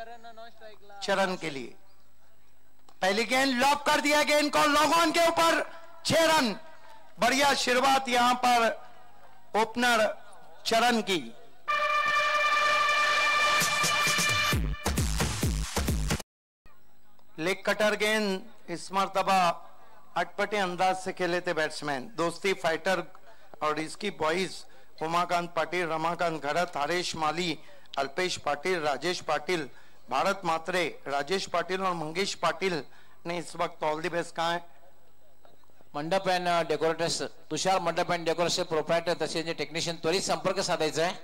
चरण के लिए। पहली गेंद लॉक कर दिया, गेंद को लॉग ऑन के ऊपर 6 रन। बढ़िया शुरुआत यहां पर ओपनर चरण की। लेग कटर गेंद इस मर्तबा अटपटे अंदाज से खेले थे बैट्समैन। दोस्ती फाइटर और इसकी बॉयज उमाकांत पाटिल, रमाकांत घरत, हरेश माली, अल्पेश पाटिल, राजेश पाटिल, भारत मात्रे, राजेश पाटिल और मंगेश पाटिल ने इस वक्त ऑल द बेस्ट कहा है। मंडप एंड डेकोरेटर्स, तुषार मंडप एंड डेकोरेशन प्रोप्रायटर तसेच टेक्निशियन त्वरित संपर्क साधायचा है।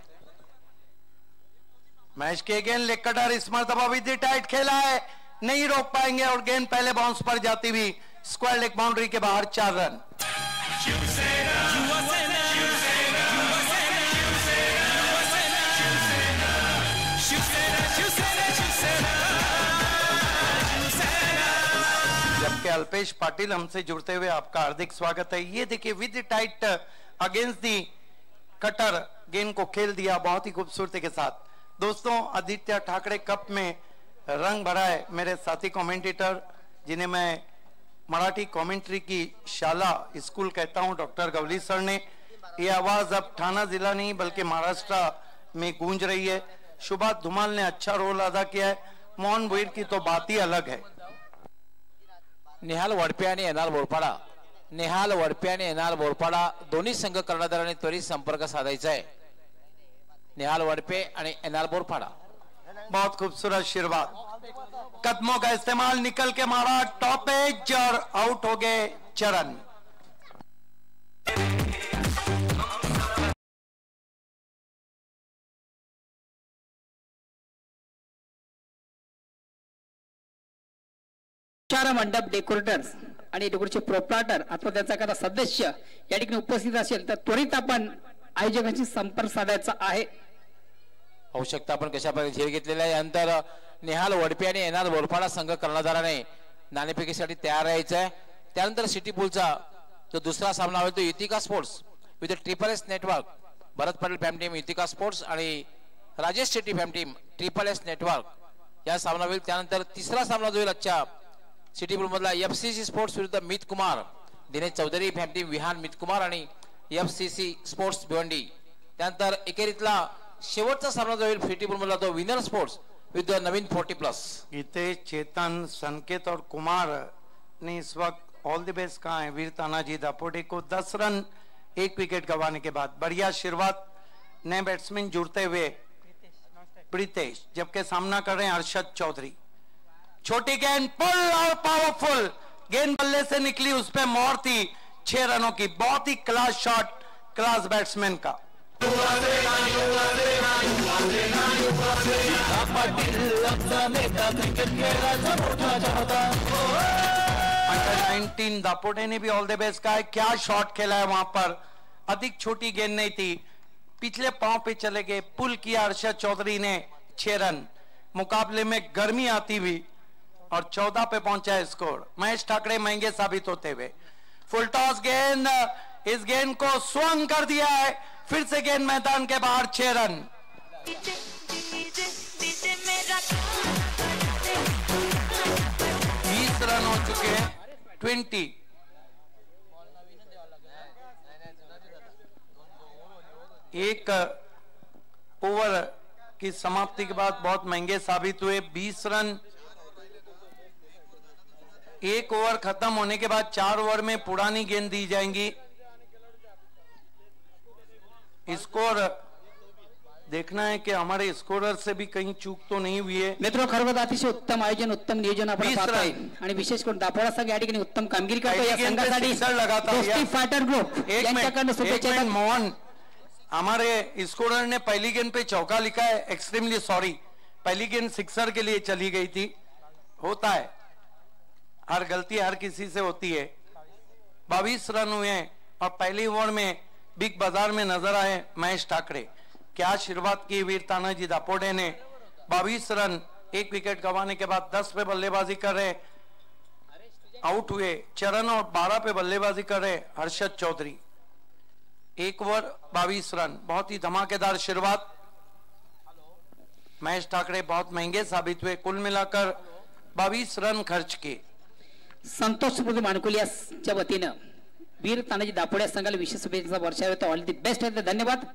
मैच के गेंद लेग कटर इस मर्तबा विधि टाइट खेला है, नहीं रोक पाएंगे और गेंद पहले बाउंस पर जाती हुई स्क्वायर लेग बाउंड्री के बाहर 4 रन। जबकि अल्पेश पाटिल हमसे जुड़ते हुए आपका हार्दिक स्वागत है। ये देखिए with tight against the cutter गेंद को खेल दिया बहुत ही खूबसूरती के साथ। दोस्तों आदित्य ठाकरे कप में रंग भरा है मेरे साथी कमेंटेटर जिन्हें मैं मराठी कमेंट्री की शाला स्कूल कहता हूं, डॉक्टर गवली सर ने। ये आवाज अब ठाना जिला नहीं बल्कि महाराष्ट्र में गूंज रही है। शुभा धुमाल ने अच्छा रोल अदा किया है, मोहन भोईर की तो बात ही अलग है। निहाल वडपे आणि एनाल बोरपाडा, निहाल वडपे आणि एनाल बोरपाडा दोन्ही संघ कर्णधारांनी त्वरित संपर्क साधायचा है। निहाल वडपे आणि एनाल बोरपाडा। बहुत खूबसूरत शुरुआत, कदमों का इस्तेमाल, निकल के मारा टॉप एज और आउट हो गए चरण। मंडप डेकोरेटर्स आणि डेकोरेटरचे प्रोप्रायटर अथवा त्यांचा एखादा सदस्य या ठिकाणी उपस्थित असेल तर त्वरित आपण आयोजकांशी संपर्क साधायचा आहे। आवश्यकता आपण कशा प्रकारे झेल घेतलेला आहे। नंतर निहाल वडपे आणि एनाल बोरपाडा संघ कर्णधाराने नाणेफेकीसाठी तयार राहायचं आहे। त्यानंतर सिटी पूलचा जो दुसरा सामना होईल तो Yutika sports with triple S network, Bharat Patil fam team Yutika sports आणि Rajesh Shetty fam team triple S network या सामना होईल। त्यानंतर तिसरा सामना जो होईल आजच्या सिटी पूल मधला एफसीसी स्पोर्ट्स विरुद्ध मित कुमार, दिनेश चौधरी फॅम टीम विहान मित कुमार आणि एफसीसी स्पोर्ट्स भिवंडी। त्यानंतर एकेरीतला शेवटचा सामना जो होईल सिटी पूल मधला तो विनर स्पोर्ट्स विरुद्ध नवीन 40+। इथे चेतन, संकेत और कुमार ने इस वक्त ऑल द बेस्ट कहा है वीर तानाजी दापोटे को 10 रन 1 विकेट गंवाने के बाद। बढ़िया शुरुआत, नए बैट्समैन जुड़ते हुए प्रीतेश, जबकि सामना कर रहे हैं अरशद चौधरी। छोटी गेंद पुल और पावरफुल गेंद बल्ले से निकली, उस पे मोहर थी 6 रनों की। बहुत ही क्लास शॉट, क्लास बैट्समैन का। अंडर 19 दापोटे ने भी ऑल द बेस्ट कहा है। क्या शॉट खेला है वहां पर, अधिक छोटी गेंद नहीं थी, पिछले पांव पे चले गए, पुल किया अरशद चौधरी ने 6 रन। मुकाबले में गर्मी आती हुई और 14 पे पहुंचा है स्कोर। महेश ठाकरे महंगे साबित होते हुए। फुल टॉस गेंद, इस गेंद को स्वंग कर दिया है, फिर से गेंद मैदान के बाहर 6 रन। 20 रन हो चुके हैं, 20। एक ओवर की समाप्ति के बाद बहुत महंगे साबित हुए। 20 रन, एक ओवर खत्म होने के बाद 4 ओवर में पुरानी गेंद दी जाएंगी। स्कोर देखना है कि हमारे स्कोरर से भी कहीं चूक तो नहीं हुई है। मित्रों, खरं अतिशय उत्तम आयोजन, उत्तम नियोजन आपण पाहताय आणि विशेष करून दापोडा संघ या ठिकाणी उत्तम कामगिरी करतो। या संघासाठी दोस्ती फायटर ग्रुप यांच्याकडून शुभेच्छा। मोहन, हमारे स्कोरर ने पहली गेंद पे चौका लिखा है, एक्सट्रीमली सॉरी। पहली गेंद सिक्सर के लिए चली गई थी, होता है, हर गलती हर किसी से होती है। 22 रन हुए और पहली ओवर में बिग बाजार में नजर आए महेश ठाकरे। क्या शुरुआत की वीर तानाजी दापोटे ने। 22 रन 1 विकेट गंवाने के बाद 10 पे बल्लेबाजी कर रहे आउट हुए चरण और 12 पे बल्लेबाजी कर रहे हर्षद चौधरी। 1 ओवर 22 रन, बहुत ही धमाकेदार शुरुआत। महेश ठाकरे बहुत महंगे साबित हुए, कुल मिलाकर 22 रन खर्च किए। संतोष स्मृती मानकुलियाच्या वतीनं वीर तानाजी दापोडे संघाला विशेष शुभेच्छा वर्षावेत ऑल दी बेस्ट आहे, धन्यवाद।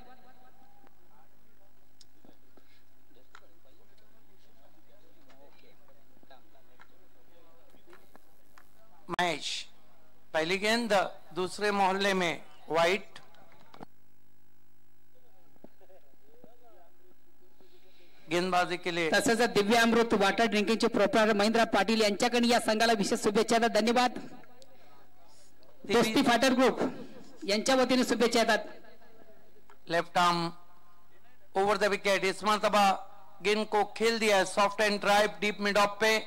महेश पहली गेंद दूसरे मोहल्ले में वाइट, गेंदबाजी के लिए तसेच दिव्य अमृत वाटर ड्रिंकिंगचे प्रोप्रायटर महेंद्र पाटील यांच्याकडे या संघाला विशेष शुभेच्छा, धन्यवाद। दोस्ती फायटर ग्रुप यांच्या वतीने शुभेच्छा येतात। Left arm over the wicket, इस मरतबा गेंद को खेल दिया है soft and drive deep mid off पे,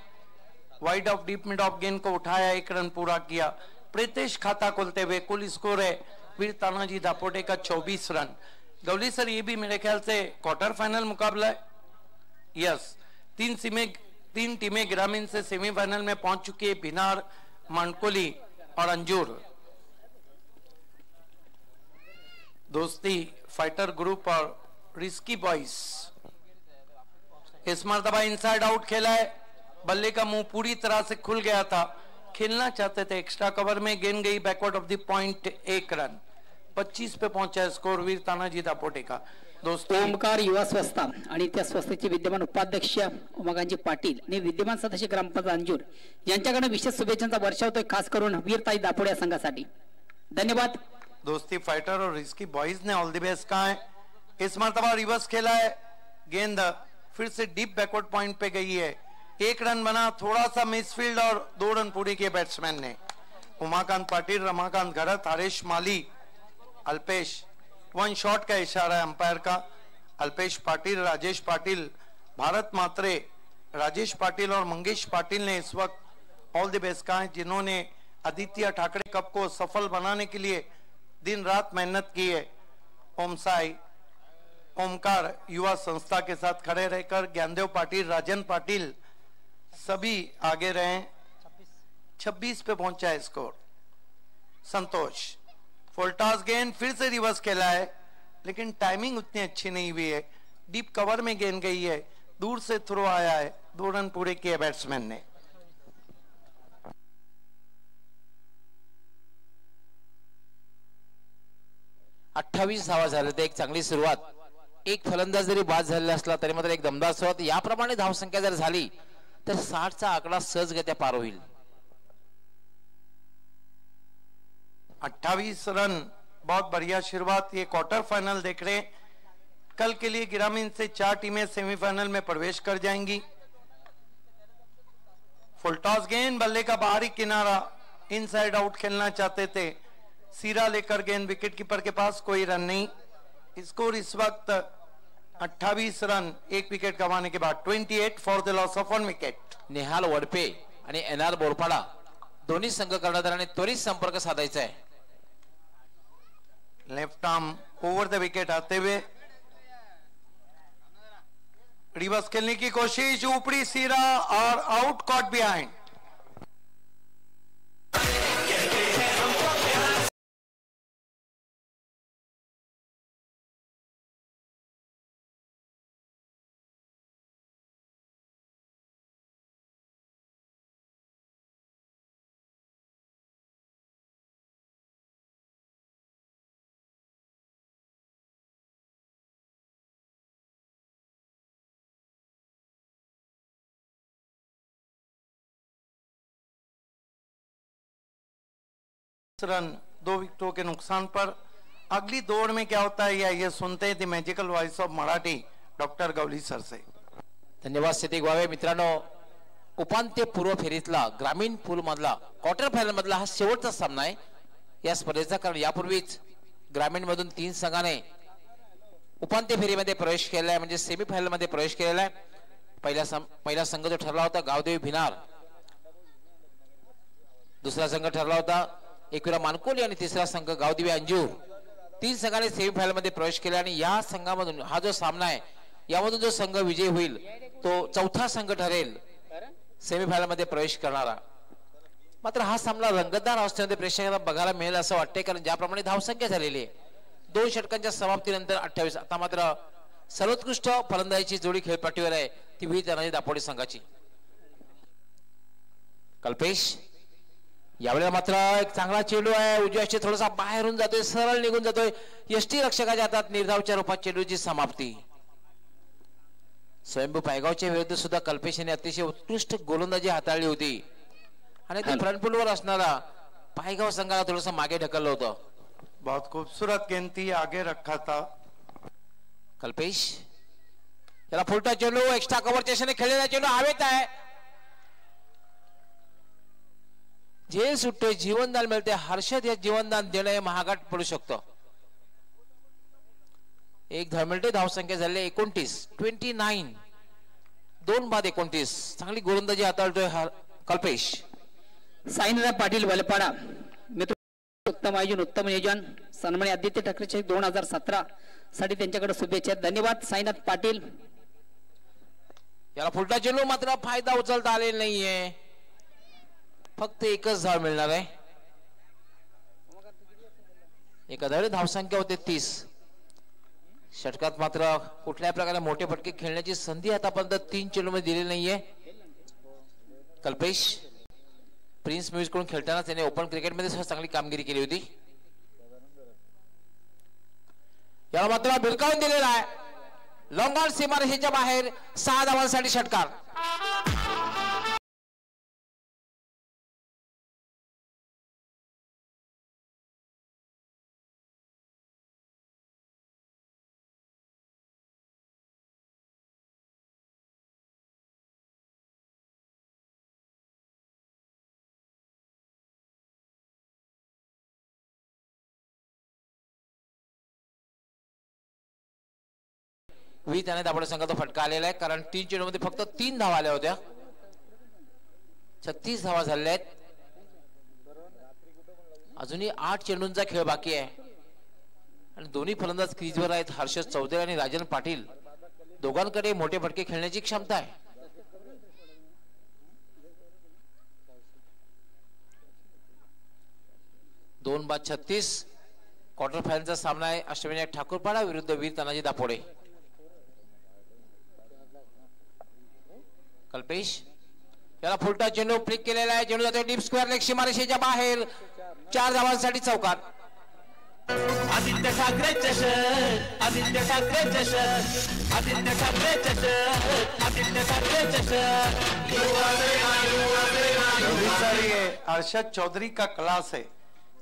wide of deep mid off गेंद को उठाया, 1 रन पूरा किया। प्रीतेश खाता खोलते हुए कुल स्कोर है वीर तानाजी दापोटे का 24 रन। गौली सर ये भी मेरे ख्याल से क्वार्टर फाइनल मुकाबला है। यस, 3 टीमें ग्रामीण से सेमीफाइनल में पहुंच चुकी है, बिनार, मानकोली और अंजूर। दोस्ती फाइटर ग्रुप और रिस्की बॉयज। इस मरतबा इनसाइड आउट खेला है, बल्ले का मुंह पूरी तरह से खुल गया था, खेलना चाहते थे एक्स्ट्रा कवर में, गेंद गई backward of the point, 1 run. 25 पे पहुंचा स्कोर वीर तानाजी दापोटे का। दोस्तों ओमकार युवा संस्था आणि त्या संस्थेचे विद्यमान उपाध्यक्ष उमाकांजी पाटील आणि विद्यमान सदस्य ग्रामपंचायत अंजूर यांच्याकडे विशेष शुभेच्छांचा वर्षा होतोय, खास करून वीरताई दापोडे संघासाठी, धन्यवाद। दोस्ती फाइटर और रिस्की बॉयज ने ऑल द बेस्ट कहा है। इस मरतबा रिवर्स खेला है, गेंद फिर से डीप बैकवर्ड पॉइंट पे गई है, 1 रन बना, थोड़ा सा मिसफील्ड और 2 रन पूरे किए बैट्समैन ने। उमाकांत पाटिल, रमाकांत घरत, हरीश माली, अल्पेश, 1 शॉट का इशारा है अंपायर का। अल्पेश पाटिल, राजेश पाटिल, भारत मात्रे, राजेश पाटिल और मंगेश पाटिल ने इस वक्त ऑल द बेस्ट कहा है, जिन्होंने आदित्य ठाकरे कप को सफल बनाने के लिए दिन रात मेहनत की है। ओमसाई, ओमकार युवा संस्था के साथ खड़े रहकर ज्ञानदेव पाटिल, राजन पाटिल सभी आगे रहे। 26 पे पहुंचा है स्कोर। संतोष फुलटॉस गेंद फिर से रिवर्स खेला है, लेकिन टाइमिंग उतनी अच्छी नहीं हुई है, डीप कवर में गेंद गई है, दूर से थ्रो आया है, 2 रन पूरे किए बैट्समैन ने। अठ्ठावीस धावा झाल्या, एक चांगली सुरुवात, एक फलंदाज जरी बाद झालेला असला तरी मात्र एक दमदार सुरुवात। याप्रमाणे धावसंख्या जर झाली तर 60चा आकडा सहजगत्या पार होईल। 28 रन, बहुत बढ़िया शुरुआत। ये क्वार्टर फाइनल देख रहे हैं, कल के लिए ग्रामीण से 4 टीमें सेमीफाइनल में प्रवेश कर जाएंगी। फुलटॉस गेंद, बल्ले का बाहरी किनारा, इनसाइड आउट खेलना चाहते थे, सीरा लेकर गेंद विकेट कीपर के पास, कोई रन नहीं। स्कोर इस वक्त 28 रन, 1 विकेट गंवाने के बाद, 28 for the loss of 1 wicket. Nehal Wadpe आणि एनआर बोरपाडा दोन्ही संघ कर्णधारांनी त्वरित संपर्क साधायचा है। Left arm over the wicket आते हुए रिवर्स खेलने की कोशिश, ऊपरी सीरा और आउट, कॉट बिहाइंड। रन 2 विकेटों के नुकसान पर। अगली दौड़ में क्या होता है ये सुनते हैं the magical voice of Marathi doctor Gavli sir से। धन्यवाद सिद्धिक वावे। मित्रांनो, उपांत्य पूर्व फेरीतला ग्रामीण पूल मधला क्वार्टर फायनल मधला हा शेवटचा सामना आहे या स्पर्धेचा, कारण यापूर्वीच ग्रामीण मधून 3 संघाने उपांत्य फेरीमध्ये प्रवेश केलेला आहे, म्हणजे सेमीफायनल मध्ये प्रवेश केलेला आहे। पहिला संघ जो ठरला होता गावदेवी भिनार, दुसरा संघ ठरला होता एकविरा मानकोली आणि तिसरा संघ गावदेवी अंजूर। 3 संघाने सेमीफायनल मध्ये प्रवेश केला आणि या संघामधून हा जो सामना आहे यामधून जो संघ विजयी होईल तो चौथा संघ ठरेल सेमीफायनल मध्ये प्रवेश करणारा। मात्र हा सामना रंगतदार अवस्थेमध्ये प्रेक्षकांना बघायला मिळेल असं वाटतंय, कारण ज्याप्रमाणे धावसंख्या झालेली आहे 2 षटकांच्या समाप्तीनंतर 28, आता मात्र सर्वोत्कृष्ट फलंदाजीची जोडी खेळपट्टीवर आहे ती वीर तानाजी दापोडे संघाची. कल्पेश यावेळेला मात्र एक चांगला चेंडू आहे, उजव्याशी थोडासा बाहेरून जातोय, सरळ निघून जातोय, यष्टी रक्षकाच्या हातात निर्धावच्या रूपात चेंडूची समाप्ती. स्वयंभू पायगावच्या विरुद्ध सुद्धा कल्पेश यांनी अतिशय उत्कृष्ट गोलंदाजी हाताळली होती आणि ते फ्रंट फुटवर असणारा पायगाव संघाला थोडंसं मागे ढकललं होतं. बहुत खूबसूरत गेंद थी, आगे रखा था. कल्पेश याला फुलटा चेंडू, एक्स्ट्रा कव्हरच्या दिशेने खेळलेला चेंडू हवेत आहे. झेल सुटतोय, जीवनदान मिळते. हर्षद या जीवनदान देणं हे महागात पडू शकतं. एक मिनिटे धावसंख्या झाली 29. 2 बाद 29. चांगली गोलंदाजी हाताळतोय कल्पेश. साईनाथ पाटील वलपाडा मित्र उत्तम आयोजन, उत्तम नियोजन, सन्माननीय आदित्य ठाकरेचे 2017 साठी त्यांच्याकडे शुभेच्छा. धन्यवाद साईनाथ पाटील. याला फुलटा चेंडू, मात्र फायदा उचलता आलेला नाहीये. फक्त एकच धाव मिळणार आहे. एका धावेत धावसंख्या होते 30. षटकात मात्र कुठल्याही प्रकारे मोठे फटके खेळण्याची संधी आतापर्यंत 3 चेंडूमध्ये दिलेली नाहीये. कल्पेश प्रिन्स म्युझिक कडून खेळताना त्याने ओपन क्रिकेटमध्ये चांगली कामगिरी केली होती. याला मात्र भिरकावून दिलेला आहे. लॉंग ऑन सीमारेषेच्या बाहेर 6 धावांसाठी षटकार. त्याने दापोडे संघाचा फटका आलेला आहे, कारण 3 चेंडूमध्ये फक्त 3 धावा आल्या होत्या. 36 धावा झालेल्या आहेत. अजूनही 8 चेंडूंचा खेळ बाकी आहे आणि दोन्ही फलंदाज क्रीजवर आहेत. हर्षद चौधरी आणि राजन पाटील दोघांकडे मोठे फटके खेळण्याची क्षमता आहे. दोन बाद 36. क्वार्टर फायनलचा सामना आहे अष्टविनायक ठाकूरपाडा विरुद्ध वीर तानाजी दापोडे. कल्पेश याला फुलटा चेंडू, फ्लिक केलेला आहे. चेंडू जातो डीप स्क्वेअर लेग सीमारेषेच्या बाहेर. 4 धावांसाठी चौकार. आदित्य ठाकरे चषक, आदित्य ठाकरे चषक, आदित्य ठाकरे चषक, आदित्य ठाकरे चषक. सर ये अरशद चौधरी का क्लास है,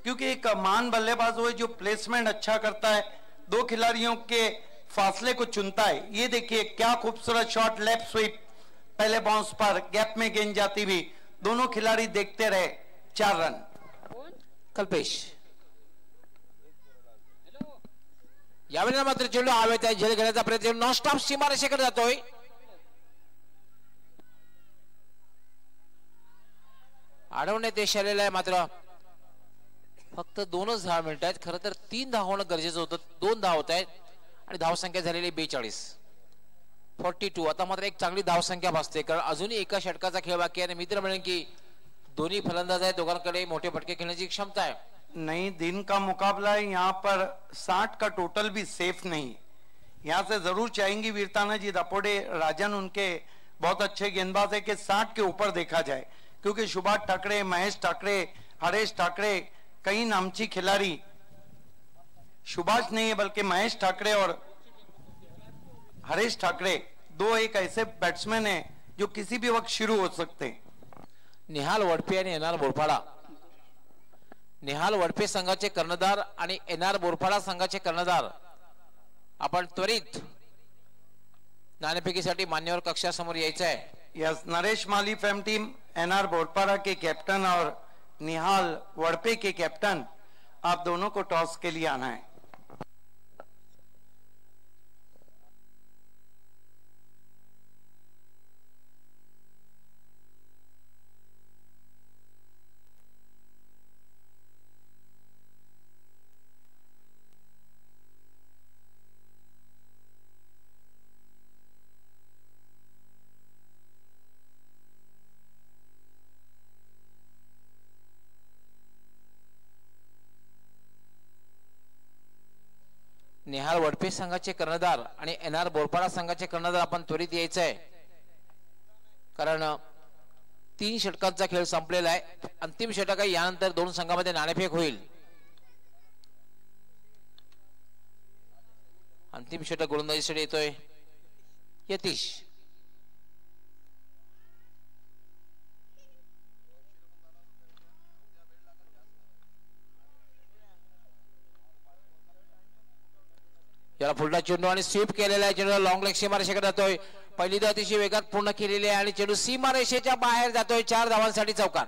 क्योंकि एक मान बल्लेबाज हो जो प्लेसमेंट अच्छा करता है, 2 खिलाड़ियों के फासले को चुनता है. ये देखिए क्या खूबसूरत शॉट, लेफ्ट स्वीप, पहले बाउंस पर गैप में गेंद जाती हुई, दोनों खिलाड़ी देखते रहे. 4 रन. कल्पेश यावेळेला मात्र चेंडू हवेत आहे. झेल घेण्याचा प्रयत्न, नॉन स्टॉप सीमारेषेकडे जातोय. अडवण्यात यश आलेलं आहे, मात्र फक्त 2च धावा मिळत आहेत. खरं तर 3 धावा होणं गरजेचं होतं. 2 धावा होत आहेत आणि धावसंख्या झालेली 42. 42. आता मात्र एक चांगली धावसंख्या भासते, कारण अजूनही एका षटकाचा खेळ बाकी आहे. मित्र म्हणेन की दोन्ही फलंदाज आहेत, दोघांकडे मोठे फटके खेळण्याची क्षमता आहे. नहीं, दिन का मुकाबला है, यहाँ पर 60 का टोटल भी सेफ नहीं. यहाँ से जरूर चाहेंगी वीर तानाजी दापोडे, राजन उनके बहुत अच्छे गेंदबाज है कि 60 के ऊपर देखा जाए, क्योंकि सुभाष ठाकरे, महेश ठाकरे, हरेश ठाकरे, कई नामची खिलाड़ी, सुभाष नहीं है बल्कि महेश ठाकरे और हरेश ठाकरे, 2 एक ऐसे बैट्समैन हैं जो किसी भी वक्त शुरू हो सकते हैं. निहाल वडपे आणि एनआर बोरपाडा. निहाल वडपे संघाचे कर्णधार आणि एनआर बोरपाडा संघाचे कर्णधार आपण त्वरित नाणेफेकीसाठी मान्यवर कक्षासमोर यायचं आहे. यस, नरेश माली फैम टीम, एनआर बोरपाड़ा के कैप्टन और निहाल वड़पे के कैप्टन, आप दोनों को टॉस के लिए आना है. निहाल वडपे संघाचे कर्णधार आणि NR बोरपाडा संघाचे कर्णधार आपण त्वरित यायचं आहे, कारण 3 षटकांचा खेळ संपलेला आहे. अंतिम षटक आहे, यानंतर 2 संघांमध्ये नाणेफेक होईल. अंतिम षटक गोलंदाजीसाठी येतोय यतीश. याला फुलटा चेंडू आणि स्वीप केलेला आहे. चेंडू लॉंग लेग सीमारेषेकडे जातोय. पहिली धाव अतिशय वेगात पूर्ण केलेली आहे आणि चेंडू सीमारेषेच्या बाहेर जातोय. 4 धावांसाठी चौकार.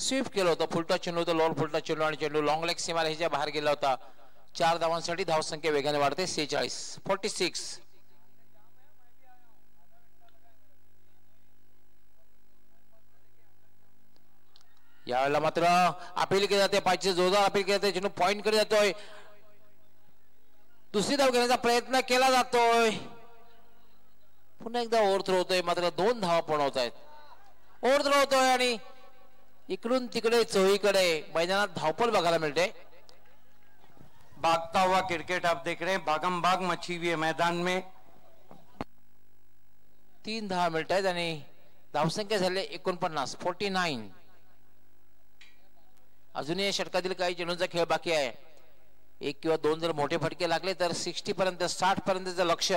स्वीप केलं होतं. फुलटा चेंडू होतं, लोअर फुलटा चेंडू आणि चेंडू लॉंग लेग सीमारेषेच्या बाहेर गेला होता. 4 धावांसाठी धावसंख्या वेगाने वाढते. 46. यावेळेला मात्र अपील केली जाते. पाचशे जोरदार अपील केली जाते. चेंडू पॉइंट कडे जातोय. दुसरी धाव घेण्याचा प्रयत्न केला जातोय. पुन्हा एकदा ओव्हरथ्रो होतोय, मात्र 2 धावा पूर्ण होत आहेत. ओव्हरथ्रो होतोय आणि इकडून तिकडे चोहीकडे मैदानात धावपळ बघायला मिळते. भागता हुआ क्रिकेट आप देख रहे हैं, भागम भाग मची हुई है मैदान में. 3 धावा मिळत आहेत आणि धावसंख्या झाली 49. अजूनही या षटकातील काही चेंडूंचा खेळ बाकी आहे. 1 किंवा 2 जर मोठे फटके लागले तर 60 पर्यंत 60 पर्यंतचं लक्ष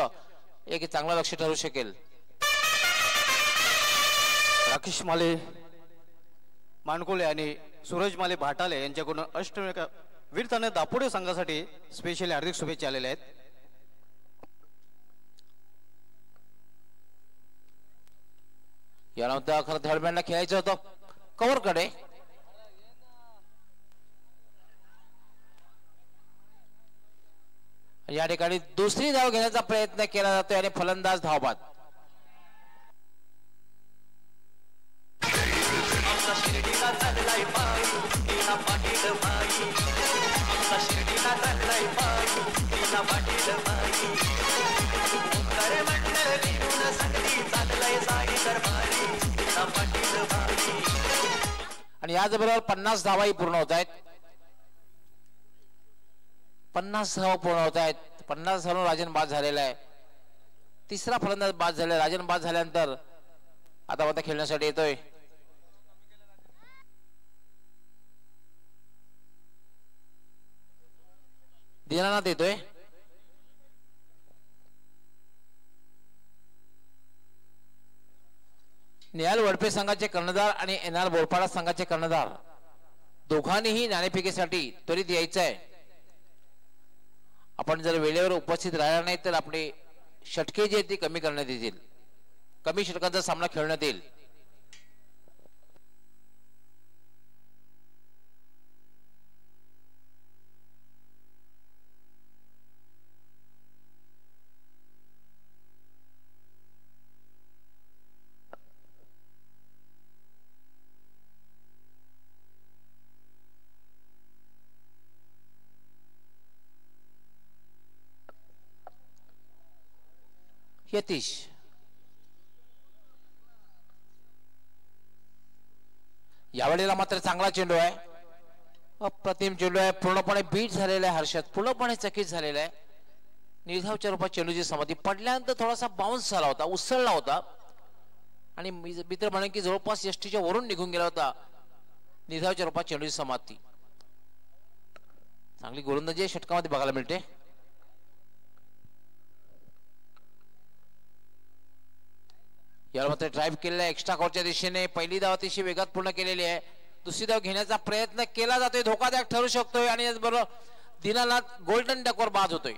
एक चांगलं लक्ष ठरू शकेल. राकेश माले मानकोले आणि सूरज माले भाटाले यांच्याकडून अष्टविनायक वीरताने दापोडे संघासाठी स्पेशली हार्दिक शुभेच्छा आलेल्या आहेत. यानंतर खरं थर्ड मॅनला खेळायचं होतं कव्हर कडे. या ठिकाणी दुसरी धाव घेण्याचा प्रयत्न केला जातोय आणि फलंदाज धावबाद. आणि याचबरोबर 50 धावाही पूर्ण होत आहेत. 50 धावा पूर्ण होत आहेत. 50 धावांवर राजन बाद झालेला आहे. तिसरा फलंदाज बाद झाला. राजन बाद झाल्यानंतर आता खेळण्यासाठी येतोय दीनानाथ येतोय. निहाल वडपे संघाचे कर्णधार आणि NR बोरपाडा संघाचे कर्णधार दोघांनीही नाणेफेकीसाठी त्वरित यायचं आहे. आपण जर वेळेवर उपस्थित राहिला नाही तर आपले षटके जे ते कमी करण्यात येतील. कमी षटकांचा सामना खेळण्यात येईल. यतीश यावेळेला मात्र चांगला चेंडू आहे. अप्रतिम चेंडू आहे. पूर्णपणे बीट झालेला आहे. हर्षद पूर्णपणे चकित झालेला आहे. निर्धावच्या रूपात चेंडूची समाधी पडल्यानंतर थोडासा बाउन्स झाला होता, उसळला होता आणि मित्र म्हणे की जवळपास यष्टीच्या वरून निघून गेला होता. निर्धावच्या रूपात चेंडूची समाधी. चांगली गोलंदाजी षटकामध्ये बघायला मिळते. याला मात्र ड्राईव्ह केलेला एक्स्ट्रा कॉर्टच्या दिशेने. पहिली धाव अतिशय वेगात पूर्ण केलेली आहे. दुसरी धाव घेण्याचा प्रयत्न केला जातोय. धोकादायक ठरू शकतोय आणि याचबरोबर दीनानाथ गोल्डन डकवर बाद होतोय.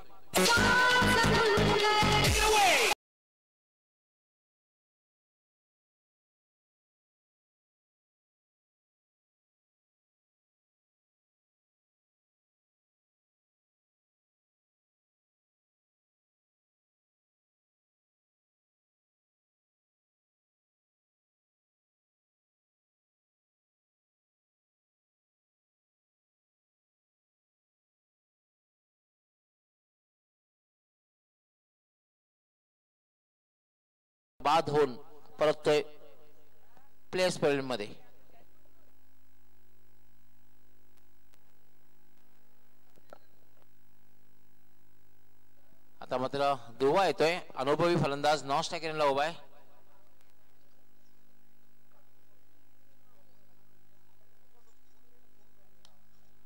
बाद होऊन परततोय प्लेस पॉइंट मध्ये. आता मात्र दुवा येतोय. अनुभवी फलंदाज नॉन स्ट्रायकरला उभा आहे.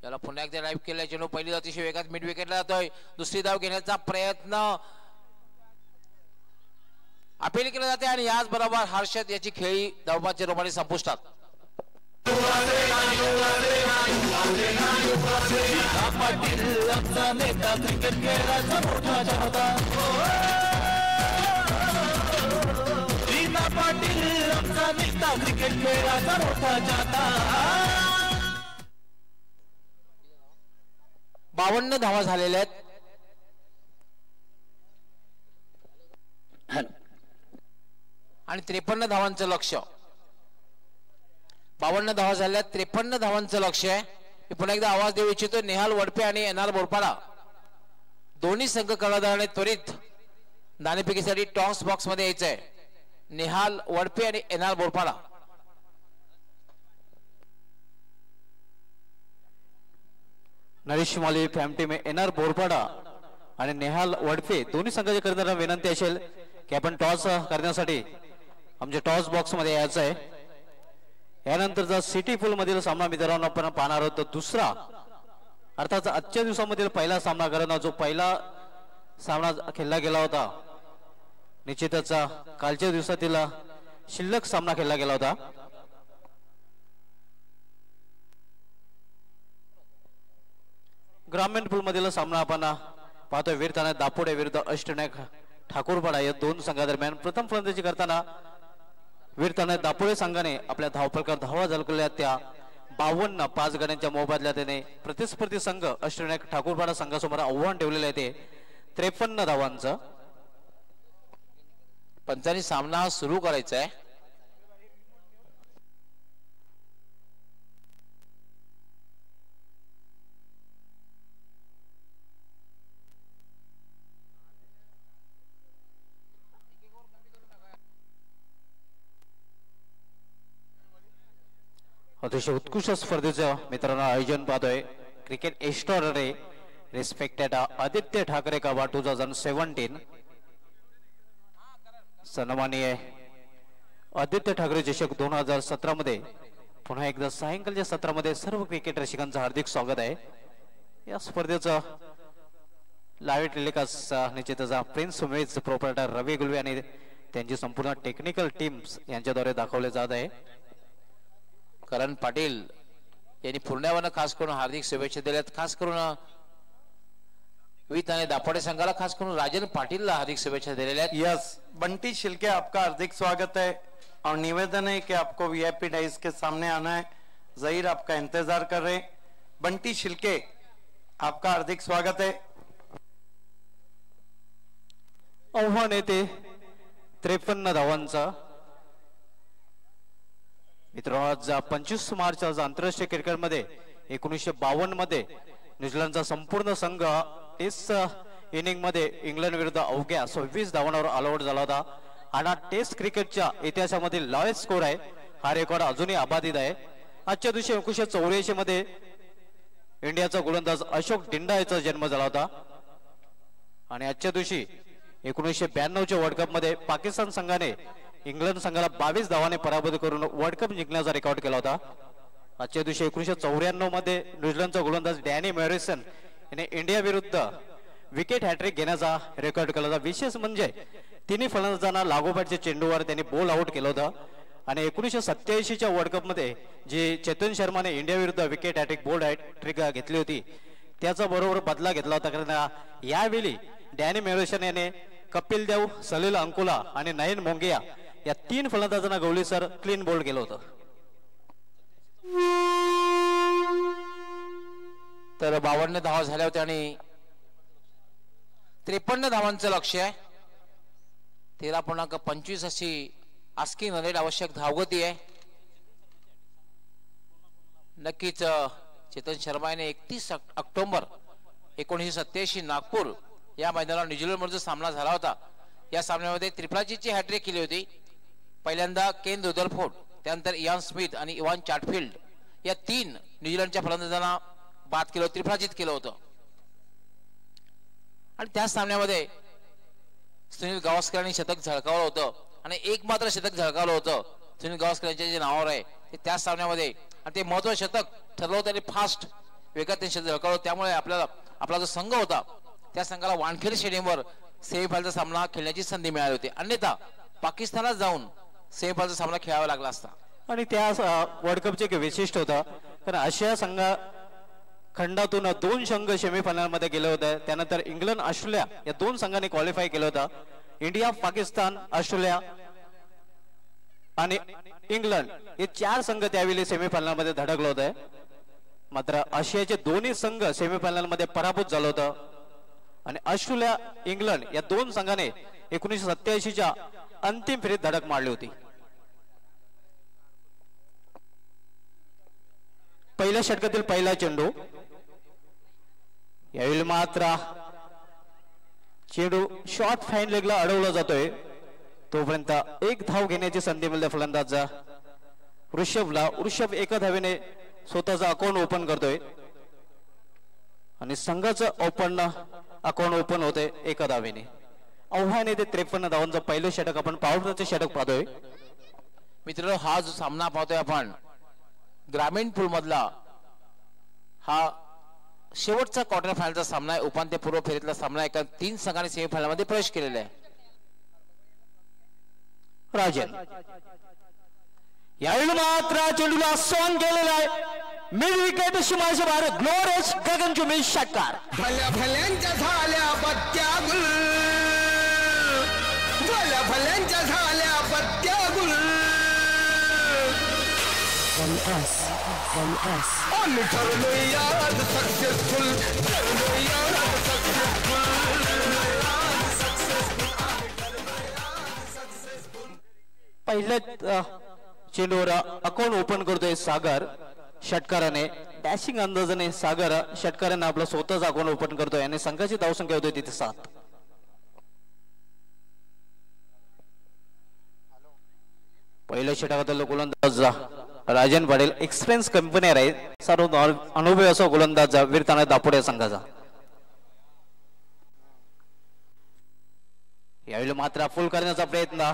त्याला पुन्हा एकदा ड्राईव्ह केलाय चेंडू पहिली अतिशय वेगात मिड विकेटला जातोय. दुसरी धाव घेण्याचा प्रयत्न अपील केला जाते आणि याच बरोबर हर्षद याची खेळी धावबाच्या रूपाने संपुष्टात. क्रिकेट खेळाचा मोठा जाता. 52 धावा झालेल्या आहेत. आणि 53 धावांचं लक्ष्य. 52 धावा झाल्या, 53 धावांचं लक्ष्य आहे. मी पुन्हा एकदा आवाज देऊ इच्छितो. नेहाल वडपे आणि एनआर बोरपाडा दोन्ही संघ कर्णधाराने त्वरित नाणेफेकीसाठी टॉस बॉक्स मध्ये यायचंय. नेहाल वडपे आणि एनआर बोरपाडा. नरेश माली फॅम टीम एनआर बोरपाडा आणि नेहाल वडफे दोन्ही संघाच्या कर्णधारांना विनंती असेल की आपण टॉस करण्यासाठी आमच्या टॉस बॉक्स मध्ये यायचं आहे. यानंतरचा सिटी पूल मधील सामना मित्रांनो आपण पाहणार आहोत. दुसरा अर्थात आजच्या दिवसामधील पहिला सामना करताना जो पहिला सामना खेळला गेला होता निश्चितच कालच्या दिवसातील शिल्लक सामना खेळला गेला होता. ग्रामीण पूल मधील सामना आपण पाहतोय. वीरताना दापोडे विरुद्ध अष्टनायक ठाकूरपाडा या दोन संघादरम्यान प्रथम फलंदाजी करताना वीरताना दापोडे संघाने आपल्या धावफलकावर धावा झळकवल्या. त्या 52 5 गड्यांच्या मोबदल्यात त्याने प्रतिस्पर्धी संघ अष्टनायक ठाकूरपाडा संघासमोर आव्हान ठेवलेले आहे ते 53 धावांचं. पंचांनी सामना सुरू करायचा आहे. अतिशय उत्कृष्ट स्पर्धेचं मित्रांनो आयोजन पाहतोय. Cricket extraordinary respected Aditya Thackeray cup 2017. सन्माननीय आदित्य ठाकरे चषक 2017 मध्ये पुन्हा एकदा सायंकाळच्या सत्रामध्ये सर्व क्रिकेट रसिकांचं हार्दिक स्वागत आहे. या स्पर्धेचं लाईव्ह टेलिकास्ट निश्चितच प्रिन्स उमेश प्रोप्रायटर रवी गुलवे आणि त्यांची संपूर्ण टेक्निकल टीम्स यांच्याद्वारे दाखवले जात आहे. करण पाटील यांनी पूर्णेवानं खास करून हार्दिक शुभेच्छा दिल्यात. खास करून वीत आणि दापोडे संघाला खास करून राजन पाटिल हार्दिक शुभेच्छा दिलेल्या आहेत. यस बंटी शिल्के आपका हार्दिक स्वागत है और निवेदन है कि आपको वीआईपी डाइस के सामने आना है. जहीर आपका इंतजार कर रहे. बंटी शिल्के आपका हार्दिक स्वागत है. आव्हान येते 53 धावांचा. मित्रांनो आज 25 मार्च आज आंतरराष्ट्रीय क्रिकेट मध्ये 1952 मध्ये न्यूझीलंडचा संपूर्ण संघ टेस्ट इनिंग मध्ये इंग्लंड विरुद्ध अवघ्या 26 धावांवर ऑल आउट झाला होता. आणि टेस्ट क्रिकेटच्या इतिहासामधील लॉयस्ट स्कोर आहे. हा रेकॉर्ड अजूनही अबाधित आहे. आजच्या दिवशी 1984 मध्ये इंडियाचा गोलंदाज अशोक डिंडा याचा जन्म झाला होता. आणि आजच्या दिवशी 1992च्या वर्ल्ड कप मध्ये पाकिस्तान संघाने इंग्लंड संघाला 22 धावांनी पराभूत करून वर्ल्ड कप जिंकण्याचा रेकॉर्ड केला होता. आजच्या दिवशी 1994 मध्ये न्यूझीलंडचा गोलंदाज डॅनी मॉरिसन याने इंडिया विरुद्ध विकेट हॅट्रिक घेण्याचा रेकॉर्ड केला होता. विशेष म्हणजे तिन्ही फलंदाजांना लागोपाठच्या चेंडूवर त्यांनी बॉल आउट केलं होतं. आणि 1987च्या वर्ल्ड कप मध्ये जी चेतन शर्माने इंडिया विरुद्ध विकेट हॅट्रिक बॉल हॅट्रिक घेतली होती त्याचा बरोबर बदला घेतला होता. कारण यावेळी डॅनी मॉरिसन याने कपिल देव, सलील अंकुला आणि नयन मोंगिया या 3 फलंदाजांना गवलीसर क्लीन बोल्ड केलं होतं. तर 52 धावा झाल्या होत्या आणि 53 धावांचं लक्ष्य आहे. 13.25 अशी आस्किंग रन आवश्यक धावगती आहे. नक्कीच चेतन शर्मा याने 31 ऑक्टोबर 1987 नागपूर या मैदानावर न्यूझीलंड मधून सामना झाला होता. या सामन्यामध्ये त्रिफलाजीची हॅट्रिक केली होती. पहिल्यांदा केन रुदरफोर्ड, त्यानंतर इयान स्मिथ आणि इवान चॅटफिल्ड या 3 न्यूझीलंडच्या फलंदाजांना बाद केलं, त्रिफलाजीत केलं होतं. आणि त्या सामन्यामध्ये सुनील गावस्करांनी शतक झळकावलं होतं आणि एक मात्र शतक झळकावलं होतं सुनील गावस्कर यांच्या जे नावावर आहे ते त्या सामन्यामध्ये, आणि ते महत्त्वाचं शतक ठरलं होतं आणि फास्ट वेगात त्यांनी शतक झळकावलं. त्यामुळे आपला जो संघ होता त्या संघाला वानखेडे स्टेडियमवर सेमीफायनलचा सामना खेळण्याची संधी मिळाली होती. अन्यथा पाकिस्तानात जाऊन सेमीफायनलचा सामना खेळावा लागला असता. आणि त्या वर्ल्ड कपचे एक विशिष्ट होतं, कारण आशिया संघा खंडातून 2 संघ सेमीफायनल मध्ये गेले होते. त्यानंतर इंग्लंड ऑस्ट्रेलिया या 2 संघांनी क्वालिफाय केलं होतं. इंडिया, पाकिस्तान, ऑस्ट्रेलिया आणि इंग्लंड हे 4 संघ त्यावेळी सेमीफायनल मध्ये धडकले होते. मात्र आशियाचे दोन्ही संघ सेमीफायनल मध्ये पराभूत झालं होतं आणि ऑस्ट्रेलिया, इंग्लंड या 2 संघाने 1987च्या अंतिम फेरीत धडक मारली होती. पहिल्या षटकातील पहिला चेंडू, यावेळी मात्र चेंडू शॉर्ट फाईन लेगला अडवला जातोय. तोपर्यंत 1 धाव घेण्याची संधी मिळते फलंदाज ऋषभला. ऋषभ 1 धावेने स्वतःचा अकाउंट ओपन करतोय आणि संघाचं अकाउंट ओपन होते 1 धावेने. आव्हान येते 53 धावांचं पहिलं षटक. आपण पॉवरचे षटक पाहतोय. मित्रांनो, हा जो सामना पाहतोय आपण ग्रामीण पूल मधला हा शेवटचा क्वार्टर फायनलचा सामना आहे. उपांत्यपूर्व फेरीतला सामना आहे, कारण 3 संघांनी सेमीफायनल मध्ये प्रवेश केलेला आहे. राजन यावेळी मात्र चेंडूला सॉन केलेला आहे. मिड विकेट शिमाचे बाहेर ग्लोरियस गगनचुंबी षटकार. भल्या भल्यांच्या झाल्या बत्त्या गुल, भल्या भल्यांच्या झाल्या बत्त्या गुल. आम्ही ठरलोय आज सक्सेसफुल, ठरलोय आज सक्सेसफुल. पहिल्या चेंडूवर अकाउंट ओपन करतोय सागर षटकाराने. डॅशिंग अंदाजाने सागर षटकाराने आपलं स्वतःच अकाउंट ओपन करतोय आणि संघाची धावसंख्या होती तिथे 7. पहिल्या षटकातील गोलंदाज राजन पाटील, एक्सपिरियन्स कंपनी आहे, सर्व अनुभवी असा गोलंदाज वीरताना दापोडे संघाचा. यावेळी मात्र फुल करण्याचा प्रयत्न,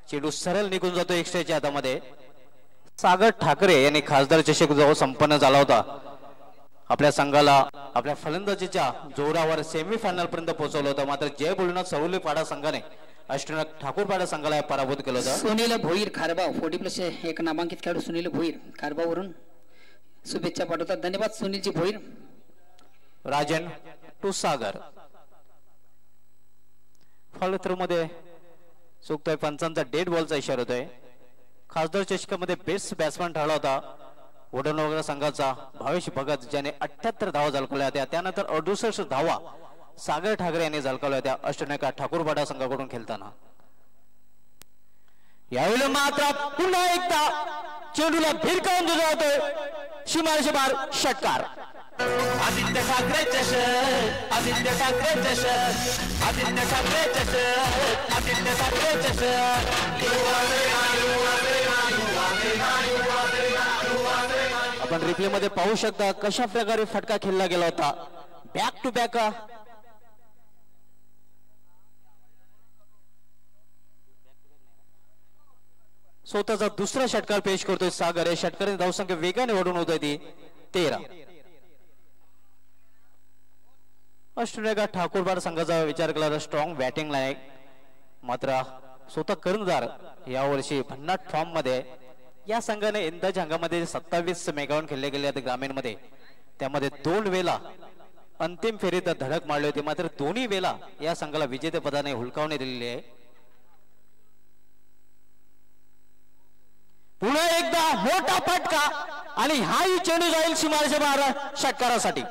चेंडू सरळ निघून जातो एक्स्ट्राच्या हातामध्ये. सागर ठाकरे यांनी खासदार चषक जो संपन्न झाला होता आपल्या संघाला आपल्या फलंदाजीच्या जोरावर सेमीफायनल पर्यंत पोहोचवलं होतं. मात्र जय बोलून सवलीपाडा संघाने अष्टनाथ ठाकूरपाडा संघाला पराभूत केलं होतं. सुनील भोईर खारबाव 40+1 नामांकित खेळाडू सुनील भोईर खारबावरून शुभेच्छा पाठवतात. धन्यवाद सुनीलजी भोईर. राजन टू सागर. फॉलो थ्रू मध्ये चुकतोय, पंचांचा डेड बॉलचा इशारा होतोय. खासदार चषकामध्ये बेस्ट बॅट्समॅन ठरला होता वडनवगरा संघाचा भावेश भगत, ज्याने 78 धावा झळकवल्या होत्या. त्यानंतर 68 धावा सागर ठाकरे यांनी झळकावल्या होत्या अष्टनायका ठाकूरपाडा संघाकडून खेळताना. यावेळी मात्र पुन्हा एकदा चेंडूला भिरकावून दिला होतोय सीमारेषे बाहेर षटकार. आदित्य ठाकरे चषक, आदित्य ठाकरे चषक, आदित्य ठाकरे चषक, आदित्य ठाकरे चषक. आपण रिप्ले मध्ये पाहू शकता कशा प्रकारे फटका खेळला गेला होता. बॅक टू बॅक स्वतःचा दुसरा षटकार पेश करतोय सागर. या षटकाराने धावसंख्या वेगाने वाढून होत ती 13. ऑस्ट्रेलिया ठाकूरपाडा संघाचा विचार केला तर स्ट्रॉंग बॅटिंग लाईक, मात्र स्वतः कर्णधार यावर्षी भन्नाट फॉर्म मध्ये. या संघाने यंदाच्या हंगामध्ये 27 मेगावून खेळले गेले आहेत ग्रामीण मध्ये. त्यामध्ये 2 वेळा अंतिम फेरीत धडक मारली होती, मात्र दोन्ही वेळा या संघाला विजेतेपदाने हुलकावणी दिलेली आहे. पुन्हा एकदा मोठा फटका आणि हाही चेंडू जाईल सीमारेषे बाहेर षटकारासाठी.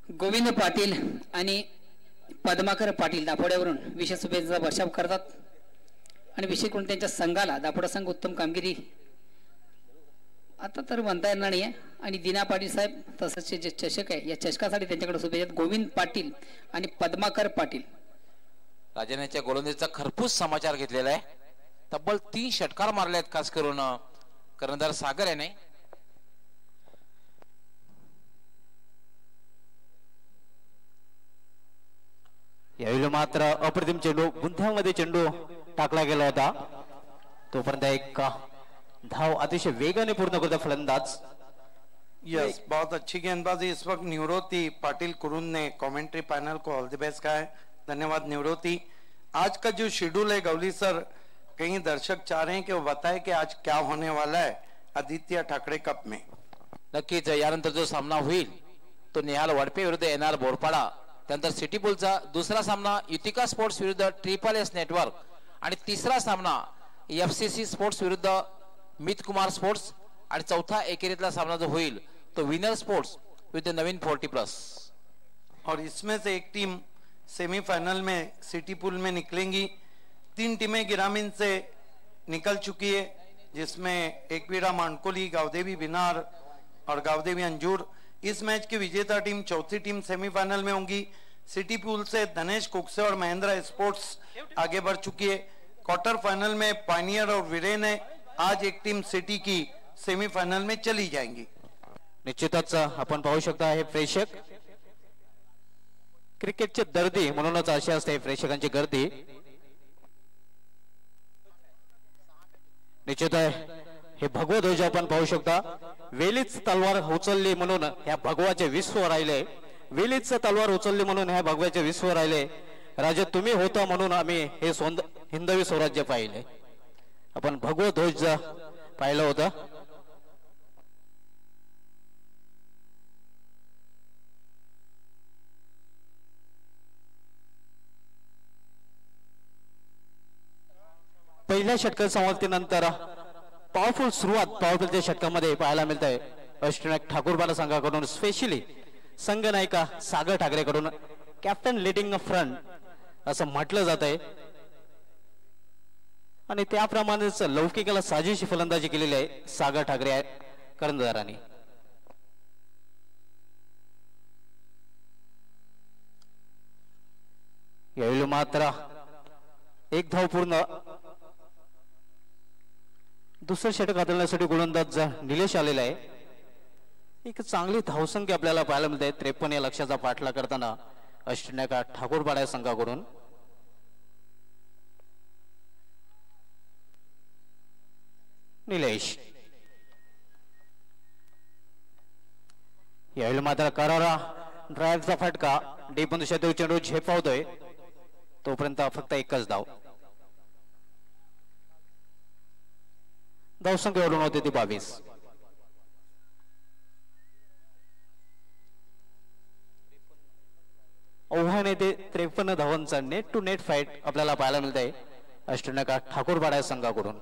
गोविंद पाटील आणि पद्माकर पाटील दापोड्यावरून विशेष शुभेच्छा वर्षाव करतात आणि विशेष करून त्यांच्या संघाला दापोडा संघ उत्तम कामगिरी आता तर म्हणता येणार नाही आहे आणि दिना पाटील साहेब तसंच जे चषक आहे या चषकासाठी त्यांच्याकडे शुभेच्छा गोविंद पाटील आणि पद्माकर पाटील. राजनाच्या गोलंदाजीचा खरपूस समाचार घेतलेला आहे. तब्बल 3 षटकार मारले आहेत खास करून कर्णधार सागर याने. यावेळी मात्र अप्रतिम चेंडू बुंध्यामध्ये चेंडू टाकला गेला होता. तोपर्यंत एक धाव अतिशय वेगाने पूर्ण करता फलंदाज. यस, बहुत अच्छी गेंदबाजी इस वक्त निवृत्ति पाटिल कुरुन ने कमेंट्री पैनल को ऑल द बेस्ट कहा है. धन्यवाद निवृत्ति. आज का जो शेड्यूल है गवली सर, कहीं दर्शक चाह रहे हैं कि वो बताए कि आज क्या होने वाला है आदित्य ठाकरे कप में. नक्कीच यानंतर जो सामना होईल तो निहाल वडपे विरुद्ध एनआर बोरपाडा, त्यानंतर सिटी बुलचा दुसरा सामना युतिका स्पोर्ट्स विरुद्ध ट्रिपल एस नेटवर्क आणि तिसरा सामना एफसीसी स्पोर्ट्स विरुद्ध मित कुमार स्पोर्ट्स आणि चौथा एकेरीतला सामना जो होईल तो विनर स्पोर्ट्स विरुद्ध नवीन 40+. और इसमें से एक टीम सेमीफाइनल में सिटी पूल में निकलेंगी. 3 टीमें गिरामीन से निकल चुकी है जिसमें एकवीरा मानकोली, गावदेवी बिनार और गावदेवी अंजूर. इस मैच की विजेता टीम चौथी टीम सेमीफाइनल में होंगी. सिटी पूल से धनेश कुकसे और महेंद्रा स्पोर्ट्स आगे बढ़ चुकी है. क्वार्टर फाइनल में पायनियर और वीरेन है. आज एक टीम सिटी की सेमीफाइनल में चली जाएंगी. निश्चितच आपण पाहू शकता हे प्रेक्षक क्रिकेटचे दर्दी म्हणूनच असे असते प्रेक्षकांची गर्दी. निश्चित आहे हे भगवा ध्वज आपण पाहू शकता. वेलीच तलवार उचलली म्हणून ह्या भगवाचे विश्व राहिले. वेलीच तलवार उचलली म्हणून ह्या भगवाचे विश्व राहिले. राजे तुम्ही होता म्हणून आम्ही हे हिंदवी स्वराज्य पाहिले. आपण भगवा ध्वज पाहिलं होतं. पहिल्या षटकार समाप्तीनंतर पॉवरफुल सुरुवात पॉवरफुलच्या षटकामध्ये पाहायला मिळत आहे. अष्टनायक ठाकूरबाला संघाकडून स्पेशली संघ नायिका सागर ठाकरेकडून कॅप्टन लिडिंग फ्रंट असं म्हटलं जात आहे आणि त्याप्रमाणेच लौकिकाला साजेशी फलंदाजी केलेली आहे सागर ठाकरे कर्णधारांनी. यावेळी मात्र एक धाव पूर्ण. दुसरं षटक हाताळण्यासाठी गोलंदाज निलेश आलेला आहे. एक चांगली धावसंख्या आपल्याला पाहायला मिळते. 53 या लक्ष्याचा पाठला करताना अष्टनायक ठाकूरपाडा या संघाकडून. निलेश यावेळी मात्र करारा ड्रायव्हचा फटका डीपंदूच्या देव चेंडू झेपावतोय. तोपर्यंत फक्त एकच धाव. धावसंख्या एवढून होती ती 22. आव्हान येते 53 धावांचा नेट टू नेट फाईट आपल्याला पाहायला मिळत आहे अष्टनायक ठाकूरपाडा संघाकडून.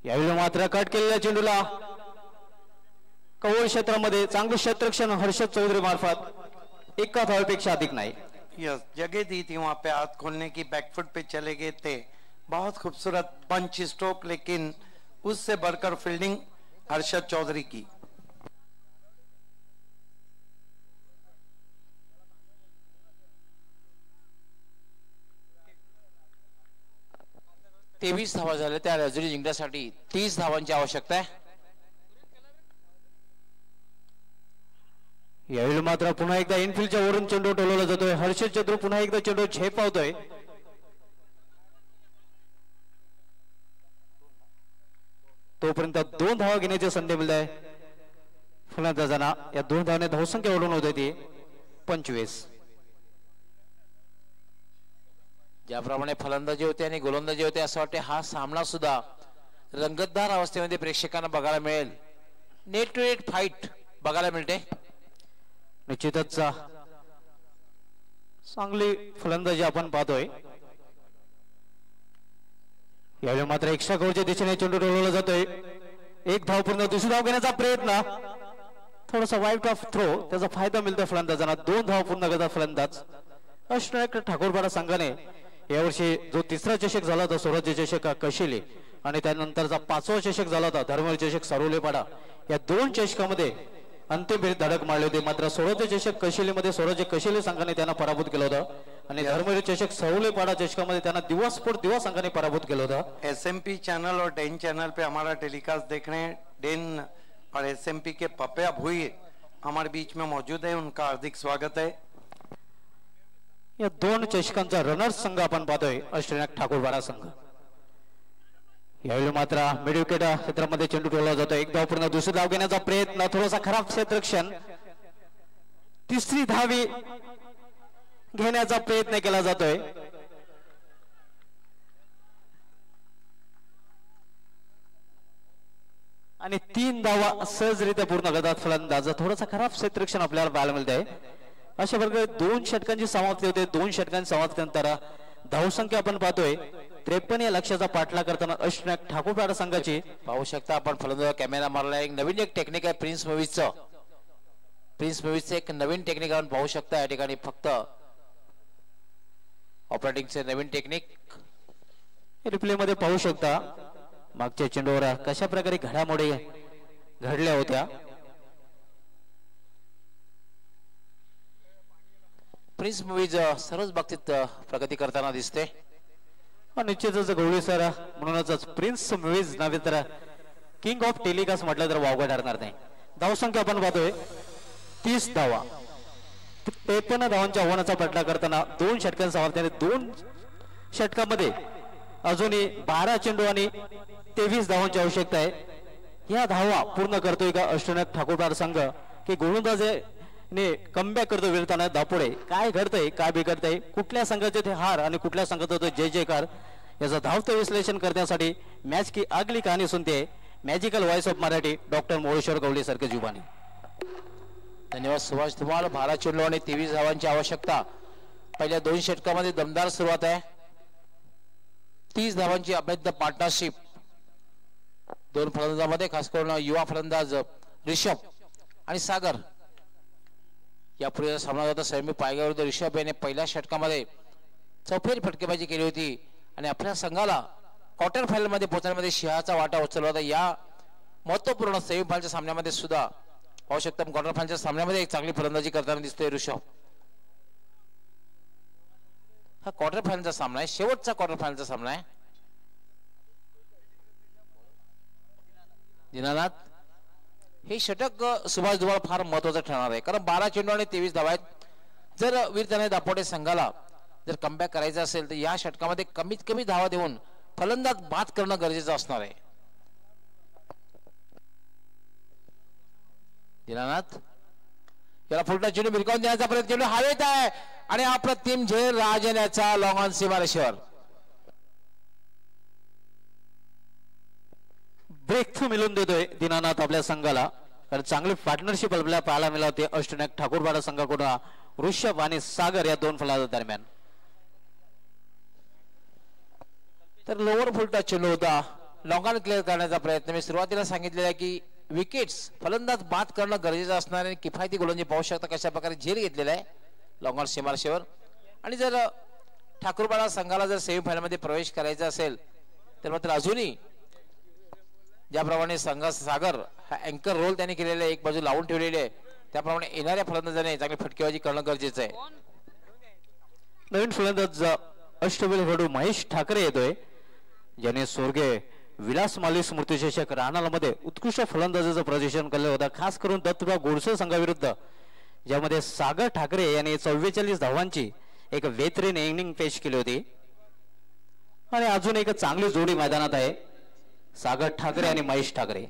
यावेळी मात्र कट केलेल्या चेंडूला कवळ क्षेत्रामध्ये चांगले क्षेत्ररक्षण हर्षद चौधरी मार्फत एका धावेपेक्षा अधिक नाही. यस, जगह दी थी वहां पे हाथ खोलने की. बैकफुट पे चले गए थे. बहुत खूबसूरत पंच स्ट्रोक, लेकिन उससे बढ़कर फील्डिंग हर्षद चौधरी की. तेवीस धावा झाल्या. त्या रजनी जिंकण्यासाठी 30 धावांची आवश्यकता आहे. यावेळी मात्र पुन्हा एकदा इनफिल्डच्या वरून चेंडू टोलवला जातोय. हर्षद चंद्रू पुन्हा एकदा चेंडू झेपावतोय. तोपर्यंत 2 धावा घेण्याची संधी मिळत आहे फलंदाजांना. या 2 धावाने धावसंख्या ओढून होते ती 25. ज्याप्रमाणे फलंदाजी होते आणि गोलंदाजी होते असं वाटते हा सामना सुद्धा रंगतदार अवस्थेमध्ये प्रेक्षकांना बघायला मिळेल. नेट टू नेट फाईट बघायला मिळते. निश्चितच चांगली फलंदाजी आपण पाहतोय. यावेळी मात्र एक्स्ट्रा कव्हरच्या दिशेने चेंडू रोवला जातोय. एक धाव पूर्ण, दुसरी धाव घेण्याचा प्रयत्न, थोडासा वाईट ऑफ थ्रो, त्याचा फायदा मिळतो फलंदाजांना. 2 धाव पूर्ण करतात फलंदाज. अष्टनायक ठाकूरपाडा संघाने यावर्षी जो तिसरा चषक झाला होता स्वराज्य चषक कशिले आणि त्यानंतरचा 5वा चषक झाला होता धर्मवीर चषक सारोलेपाडा, या 2 चषकामध्ये अंतिम फेरीत धडक मारली होती. मात्र स्वराज्य चषक कशिलेमध्ये स्वराज्य कशिले संघाने त्यांना पराभूत केलं होतं आणि धर्मवीर चषक सारोलेपाडा चषकामध्ये त्यांना दिवा संघाने पराभूत केलं होतं. SMP चैनल और डेन चैनल पे हमारा टेलीकास्ट देखने डेन और SMP के पप्या भुई हमारे बीच में मौजूद है, उनका हार्दिक स्वागत है. या 2 चषकांचा रनर्स संघ आपण पाहतोय अष्टनायक ठाकूरपाडा संघ. यावेळी मात्र मिड विकेट क्षेत्रामध्ये चेंडू ठेवला जातो. 1 धाव पूर्ण, दुसरी धाव घेण्याचा प्रयत्न, थोडासा खराब क्षेत्ररक्षण, तिसरी धावी घेण्याचा प्रयत्न केला जातोय. आणि 3 धावा सहजरित्या पूर्ण करतात फलंदाज. थोडासा खराब क्षेत्ररक्षण आपल्याला पाहायला मिळत आहे. अशा प्रकारे 2 षटकांची समाप्ती होते. 2 षटकांची समाप्तीनंतर धावसंख्या आपण पाहतोय 53 या लक्ष्याचा पाठलाग करताना अष्टनायक ठाकूरपाडा संघाची. पाहू शकता आपण फलंदाज कॅमेरा मारला. एक नवीन टेक्निक आहे प्रिन्स मूवीजचं. एक नवीन टेक्निक आपण पाहू शकता या ठिकाणी. फक्त ऑपरेटिंगचे नवीन टेक्निक रिप्ले मध्ये पाहू शकता. मागच्या चेंडूवर कशा प्रकारे घडामोडी घडल्या होत्या. प्रिन्स मूवीज सर्वच बाबतीत प्रगती करताना दिसते. निश्चितच गवळी सर म्हणूनच प्रिन्स मूवीज नव्हे तर किंग ऑफ टेलिकास्ट म्हटलं तर वावगं ठरणार नाही. धावसंख्या आपण पाहतोय 30 धावा. 53 धावांच्या आव्हानाचा पाठलाग करताना 2 षटकांचा समाप्तीने 2 षटकामध्ये अजूनही 12 चेंडू आणि 23 धावांची आवश्यकता आहे. या धावा पूर्ण करतोय का अष्टनायक ठाकूरपाडा संघ की गोलंदाजाने कमबॅक करतो विरताना दापोडे? काय घडतंय, काय बिघडतंय, कुठल्या संघाचे ते हार आणि कुठल्या संघाचा तो जय जयकार याचं धावतं विश्लेषण करण्यासाठी मॅच की आगली कहाणी सुनते magical voice of Marathi doctor Moleshwar Gawali सारखे जुबानी. धन्यवाद सुभाष. तुम्हाला 12 चेंडू आणि 23 धावांची आवश्यकता. पहिल्या 2 षटकामध्ये दमदार सुरुवात आहे. 30 धावांची अभेद्य पार्टनरशिप 2 फलंदाजांमध्ये, खास करून युवा फलंदाज ऋषभ आणि सागर. यापूर्वी सामना होता सैमी पायगाविरुद्ध ऋषभ याने पहिल्या षटकामध्ये चौफेर फटकेबाजी केली होती आणि आपल्या संघाला क्वार्टर फायनल मध्ये पोहोचण्यामध्ये सिंहाचा वाटा उचलला होता. या महत्वपूर्ण सेमीफायनलच्या सामन्यामध्ये सुद्धा पाहू शकता क्वार्टर फायनलच्या सामन्यामध्ये एक चांगली फलंदाजी करताना दिसतोय ऋषभ. हा क्वार्टर फायनलचा सामना आहे, शेवटचा क्वार्टर फायनलचा सामना आहे. दीनानाथ, हे षटक सुभाष तुम्हाला फार महत्वाचं ठरणार आहे, कारण 12 चेंडू आणि 23 धावा आहेत. जर वीरताने दापोडे संघाला जर कमबॅक करायचं असेल तर या षटकामध्ये कमीत कमी धावा देऊन फलंदाज बाद करणं गरजेचं असणार आहे. दीनानाथ याला फुलटा चेंडू भिरकावून देण्याचा प्रयत्न, चेंडू हवेत आहे आणि अप्रतिम झेल राजण्याचा लॉंग ऑन सीमारेषेवर. ब्रेक थ्रू मिळून देतोय दीनानाथ आपल्या संघाला, कारण चांगली पार्टनरशिप आपल्याला पाहायला मिळाली होती अष्टनायक ठाकूरपाडा संघाकडून ऋषभ आणि सागर या 2 फलंदाजांदरम्यान. तर लोअर फुलटा चेंडू होता, लॉंग ऑन क्लिअर करण्याचा प्रयत्न. मी सुरुवातीला सांगितलेला आहे की विकेट्स फलंदाज बाद करणं गरजेचं असणार आहे. किफायती गोलंदाजी पाहू शकता कशा प्रकारे झेल घेतलेला आहे लॉंग ऑन सीमारेषेवर. आणि जर ठाकूरपाडा संघाला जर सेमीफायनल मध्ये प्रवेश करायचा असेल तर मात्र अजूनही ज्याप्रमाणे संघ सागर हा अँकर रोल त्याने केलेला आहे, एक बाजू लावून ठेवलेली आहे, त्याप्रमाणे येणाऱ्या फलंदाजाने चांगली फटकेबाजी करणं गरजेचं आहे. नवीन फलंदाज अष्टबैल खेळाडू महेश ठाकरे येतोय, ज्याने स्वर्गीय विलास माली स्मृती चषक राणामध्ये उत्कृष्ट फलंदाजीचं प्रदर्शन केलं होतं, खास करून दत्तराव गोडसे संघाविरुद्ध, ज्यामध्ये सागर ठाकरे यांनी 44 धावांची एक वेतरीन इनिंग पेश केली होती. आणि अजून एक चांगली जोडी मैदानात आहे, सागर ठाकरे आणि महेश ठाकरे.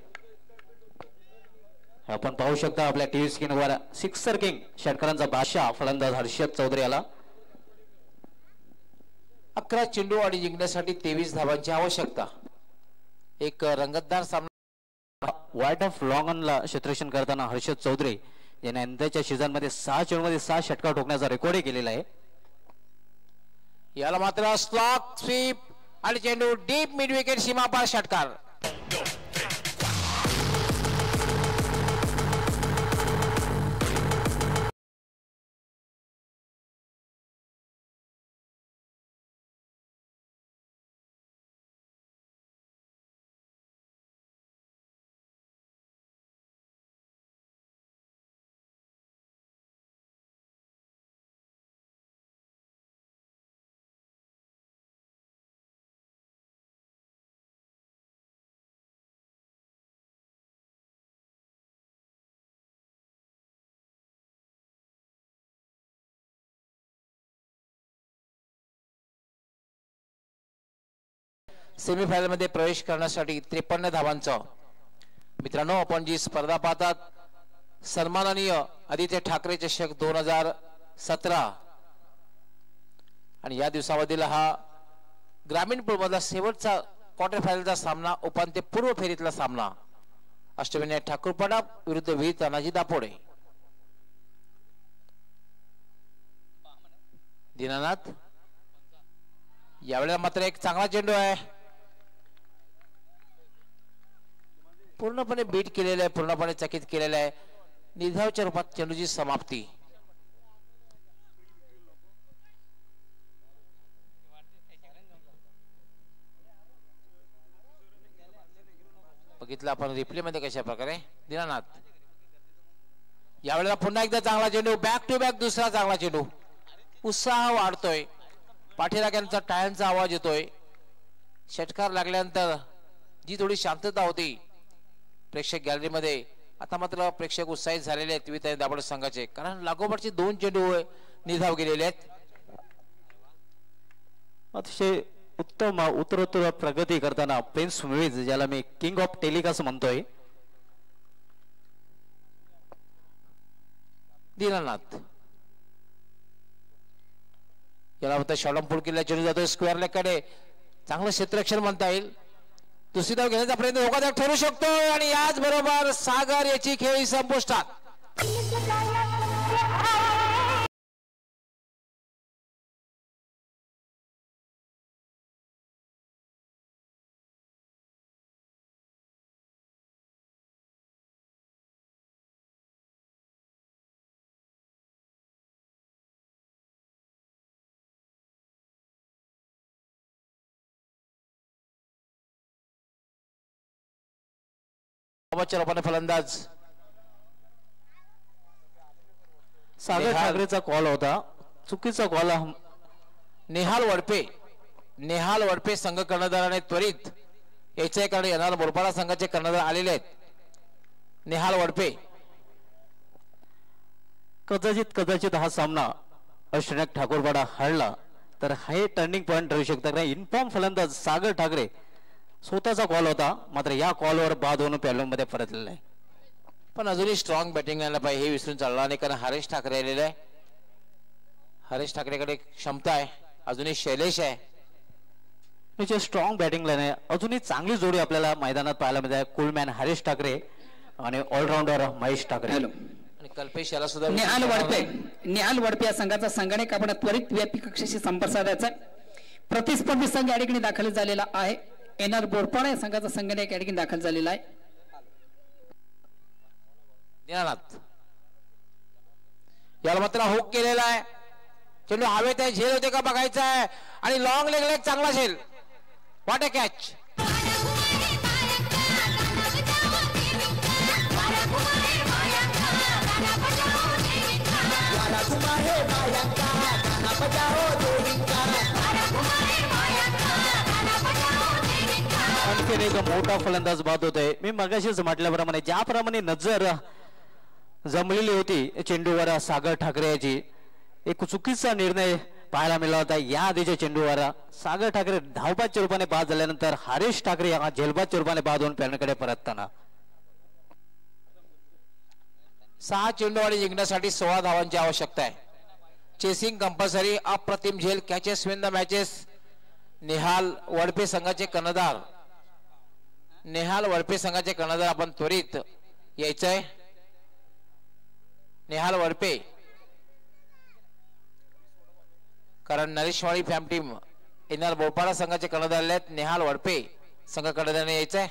आपण पाहू शकता आपल्या टीव्ही स्क्रीनवर सिक्सर किंग षटकारांचा बादशाह फलंदाज हर्षद चौधरी आला. 11 चेंडू आणि जिंकण्यासाठी 23 धावांची आवश्यकता. एक रंगतदार सामना. वाईट ऑफ लॉंग ऑनला क्षेत्ररक्षण करताना हर्षद चौधरी याने यंदाच्या सीझन मध्ये 6 चेंडूमध्ये 6 षटकार ठोकण्याचा रेकॉर्डही केलेला आहे. याला मात्र स्लॉक स्वीप आणि चेंडू डीप मिड विकेट सीमापार षटकार. सेमीफायनल मध्ये प्रवेश करण्यासाठी 53 धावांचं. मित्रांनो, आपण जी स्पर्धा पाहतात सन्माननीय आदित्य ठाकरे चषक 2017 आणि या दिवसामधील हा ग्रामीण पूलमधला शेवटचा क्वार्टर फायनलचा सामना, उपांत्यपूर्व फेरीतला सामना अष्टविनायक ठाकूरपाडा विरुद्ध वीर तानाजी दापोडे. दीनानाथ यावेळेला मात्र एक चांगला चेंडू आहे, पूर्णपणे बीट केलेला आहे, पूर्णपणे चकित केलेला आहे. निधावच्या रूपात चेंडूची समाप्ती. बघितलं आपण रिप्ले मध्ये कशा प्रकारे दीनानाथ यावेळेला पुन्हा एकदा चांगला चेंडू, बॅक टू बॅक दुसरा चांगला चेंडू. उत्साह वाढतोय, पाठीराख्यांचा टाळ्यांचा आवाज येतोय. षटकार लागल्यानंतर जी थोडी शांतता होती प्रेक्षक गॅलरीमध्ये, आता मात्र प्रेक्षक उत्साहित झालेले आहेत विर तानाजी दापोडे संघाचे, कारण लागोपाठचे 2 चेंडू निधाव गेलेले आहेत. अतिशय उत्तम उत्तरोत्तर प्रगती करताना प्रिन्स मुव्हीज, ज्याला मी किंग ऑफ टेलिकास्ट म्हणतोय, दीनानाथ याला होता शॉलम पुल केला, चेंडू जातोय स्क्वेअर लेग कडे. चांगलं क्षेत्ररक्षण म्हणता येईल. दुसरी धाव घेण्याचा प्रयत्न धोकादायक ठरू शकतो आणि याच बरोबर सागर याची खेळी संपुष्टात. रूपाने फलंदाज सागर ठाकरेचा कॉल होता, चुकीचा कॉल. नेहाल वडपे संघ कर्णधाराने त्वरित याच्याकडे येणार. बोरपाडा संघाचे कर्णधार आलेले आहेत. नेहाल वडपे कदाचित हा सामना अष्टविनायक ठाकूरपाडा हरला तर हे टर्निंग पॉइंट ठरू शकतात. इन्फॉर्म फलंदाज सागर ठाकरे स्वतःचा कॉल होता, मात्र या कॉलवर बाद होऊन पॅलो मध्ये परतलेला आहे. पण अजूनही स्ट्रॉंग बॅटिंग लाईनला पाहिजे, हे विसरून चालला नाही, कारण हरेश ठाकरे आलेले आहे. हरेश ठाकरेकडे क्षमता आहे, अजूनही शैलेश आहे. स्ट्रॉंग बॅटिंग लाईन आहे. अजूनही चांगली जोडी आपल्याला मैदानात पाहायला मिळते. कुलमॅन हरेश ठाकरे आणि ऑलराऊंडर महेश ठाकरे. आणि कल्पेश याला सुद्धा निहाल वडपे या संघाचा संगणक आपण त्वरित व्यापी कक्षाशी संपर्क साधायचा. प्रतिस्पर्धी संघ या ठिकाणी दाखल झालेला आहे. एनआर बोरपाडा या संघाचा संगणक या ठिकाणी दाखल झालेला आहे. दीनानाथ याला मात्र हुक केलेला आहे. चेंडू हवेत आहे, झेल होते का बघायचा आहे आणि लॉंग लेग चांगला झेल. What a catch. आणखीन एक मोठा फलंदाज बाद होतोय. मी मगाशीच म्हटल्याप्रमाणे ज्याप्रमाणे नजर जमलेली होती चेंडूवर सागर ठाकरे याची, एक चुकीचा निर्णय पाहायला मिळाला होता. या आधीच्या चेंडूवर सागर ठाकरे धावबादच्या रूपाने बाद झाल्यानंतर हरेश ठाकरे या झेलबादच्या रूपाने बाद होऊन पॅनकडे परतताना 6 चेंडूवाडी जिंकण्यासाठी 16 धावांची आवश्यकता आहे. Chasing compulsory. अप्रतिम झेल. Catches win the matches. Nehal Wadpe संघाचे कर्णधार आपण त्वरित यायचंय. नेहाल वडपे, कारण Nareshwadi fam team NR Borpada संघाचे कर्णधार आहेत नेहाल वडपे संघ कर्णधाराने यायचंय.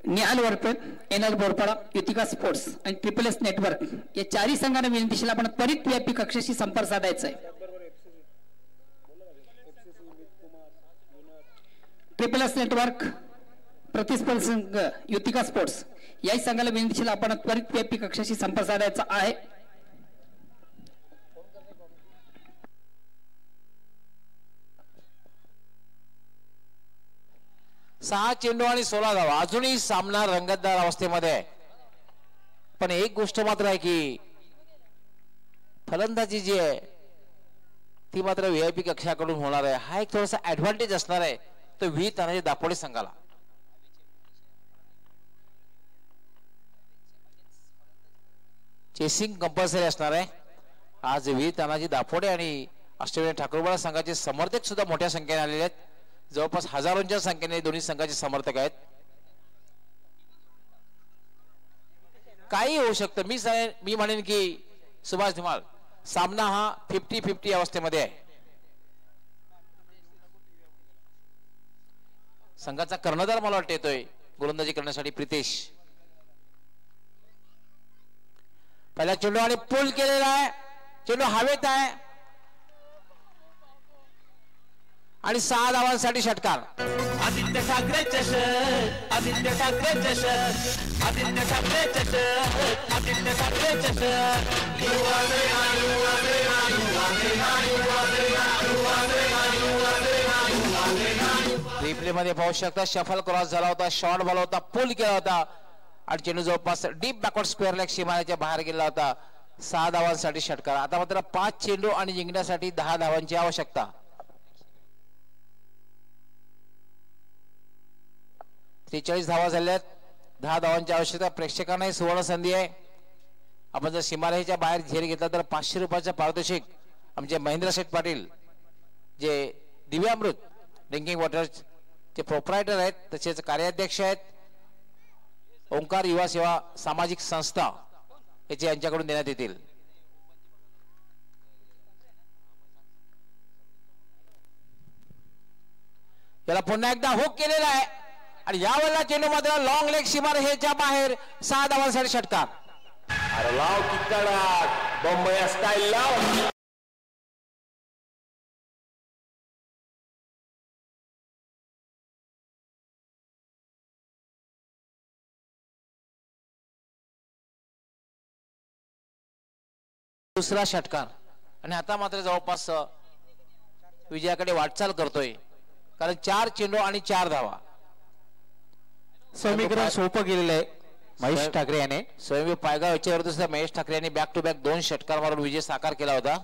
निहाल वरपे, एनआर बोरपाडा, युतिका स्पोर्ट्स आणि ट्रिपल एस नेटवर्क या चारही संघांना विनंतीशील आपण त्वरित व्हीआयपी कक्षाशी संपर्क साधायचा आहे. ट्रिपल एस नेटवर्क, प्रतिस्पर्धी संघ युतिका स्पोर्ट्स याही संघाला विनंतीशील आपण त्वरित व्हीआयपी कक्षाशी संपर्क साधायचा आहे. सहा चेंडू आणि 16 धावा. अजूनही सामना रंगतदार अवस्थेमध्ये आहे. पण एक गोष्ट मात्र आहे की फलंदाजी जी आहे ती मात्र व्हीआयपी कक्षाकडून होणार आहे. हा एक थोडासा ऍडव्हान्टेज असणार आहे तो व्ही तानाजी दापोडे संघाला. चेसिंग कंपल्सरी असणार आहे. आज व्ही तानाजी दापोडे आणि ऑस्ट्रेलियन ठाकूरवाडा संघाचे समर्थक सुद्धा मोठ्या संख्येने आलेले आहेत. जवळपास हजारोंच्या संख्येने दोन्ही संघाचे समर्थक आहेत. काही होऊ शकतं. मी म्हणेन की सुभाष धुमाळ सामना हा 50-50 अवस्थेमध्ये आहे. संघाचा कर्णधार मला वाटतं येतोय गोलंदाजी करण्यासाठी प्रितेश. पहिला चेंडू आणि पूल केलेला आहे. चेंडू हवेत आहे आणि 6 धावांसाठी षटकार. आदित्य ठाकरे चषक, आदित्य ठाकरे चषक, आदित्य ठाकरे चषक, आदित्य ठाकरे चषक. रिप्ले मध्ये पाहू शकता शफल क्रॉस झाला होता, शॉर्ट बॉल होता, पूल केला होता आणि चेंडू जवळपास डीप बॅकवर्ड स्क्वेअर लेग सीमारेच्या बाहेर गेला होता. 6 धावांसाठी षटकार. आता मात्र 5 चेंडू आणि जिंकण्यासाठी 10 धावांची आवश्यकता. 43 धावा झाल्यात. 10 धावांची आवश्यकता. प्रेक्षकांनाही सुवर्ण संधी आहे. आपण जर सीमारेषेच्या बाहेर झेल घेतला तर 500 रुपयाचं पारितोषिक आमचे महेंद्र शेठ पाटील जे दिव्यामृत ड्रिंकिंग वॉटरचे प्रोप्रायटर आहेत तसेच कार्याध्यक्ष आहेत ओंकार युवा सेवा सामाजिक संस्था याचे यांच्याकडून देण्यात येतील. याला पुन्हा एकदा हुक केलेला आहे आणि यावेळेला चेंडू मात्र लॉंग लेग सीमारेषेच्या बाहेर 6 धावांसाठी षटकार. अरे लाव किती बॉम्बे स्टाईल लाव. दुसरा षटकार आणि आता मात्र जवळपास विजयाकडे वाटचाल करतोय कारण 4 चेंडू आणि 4 धावा. समीकरण सोपं केलेलं आहे महेश ठाकरे याने. स्वयंवी पायगाव याच्यावरती सुद्धा महेश ठाकरे यांनी बॅक टू बॅक 2 षटकार मारून विजय साकार केला होता.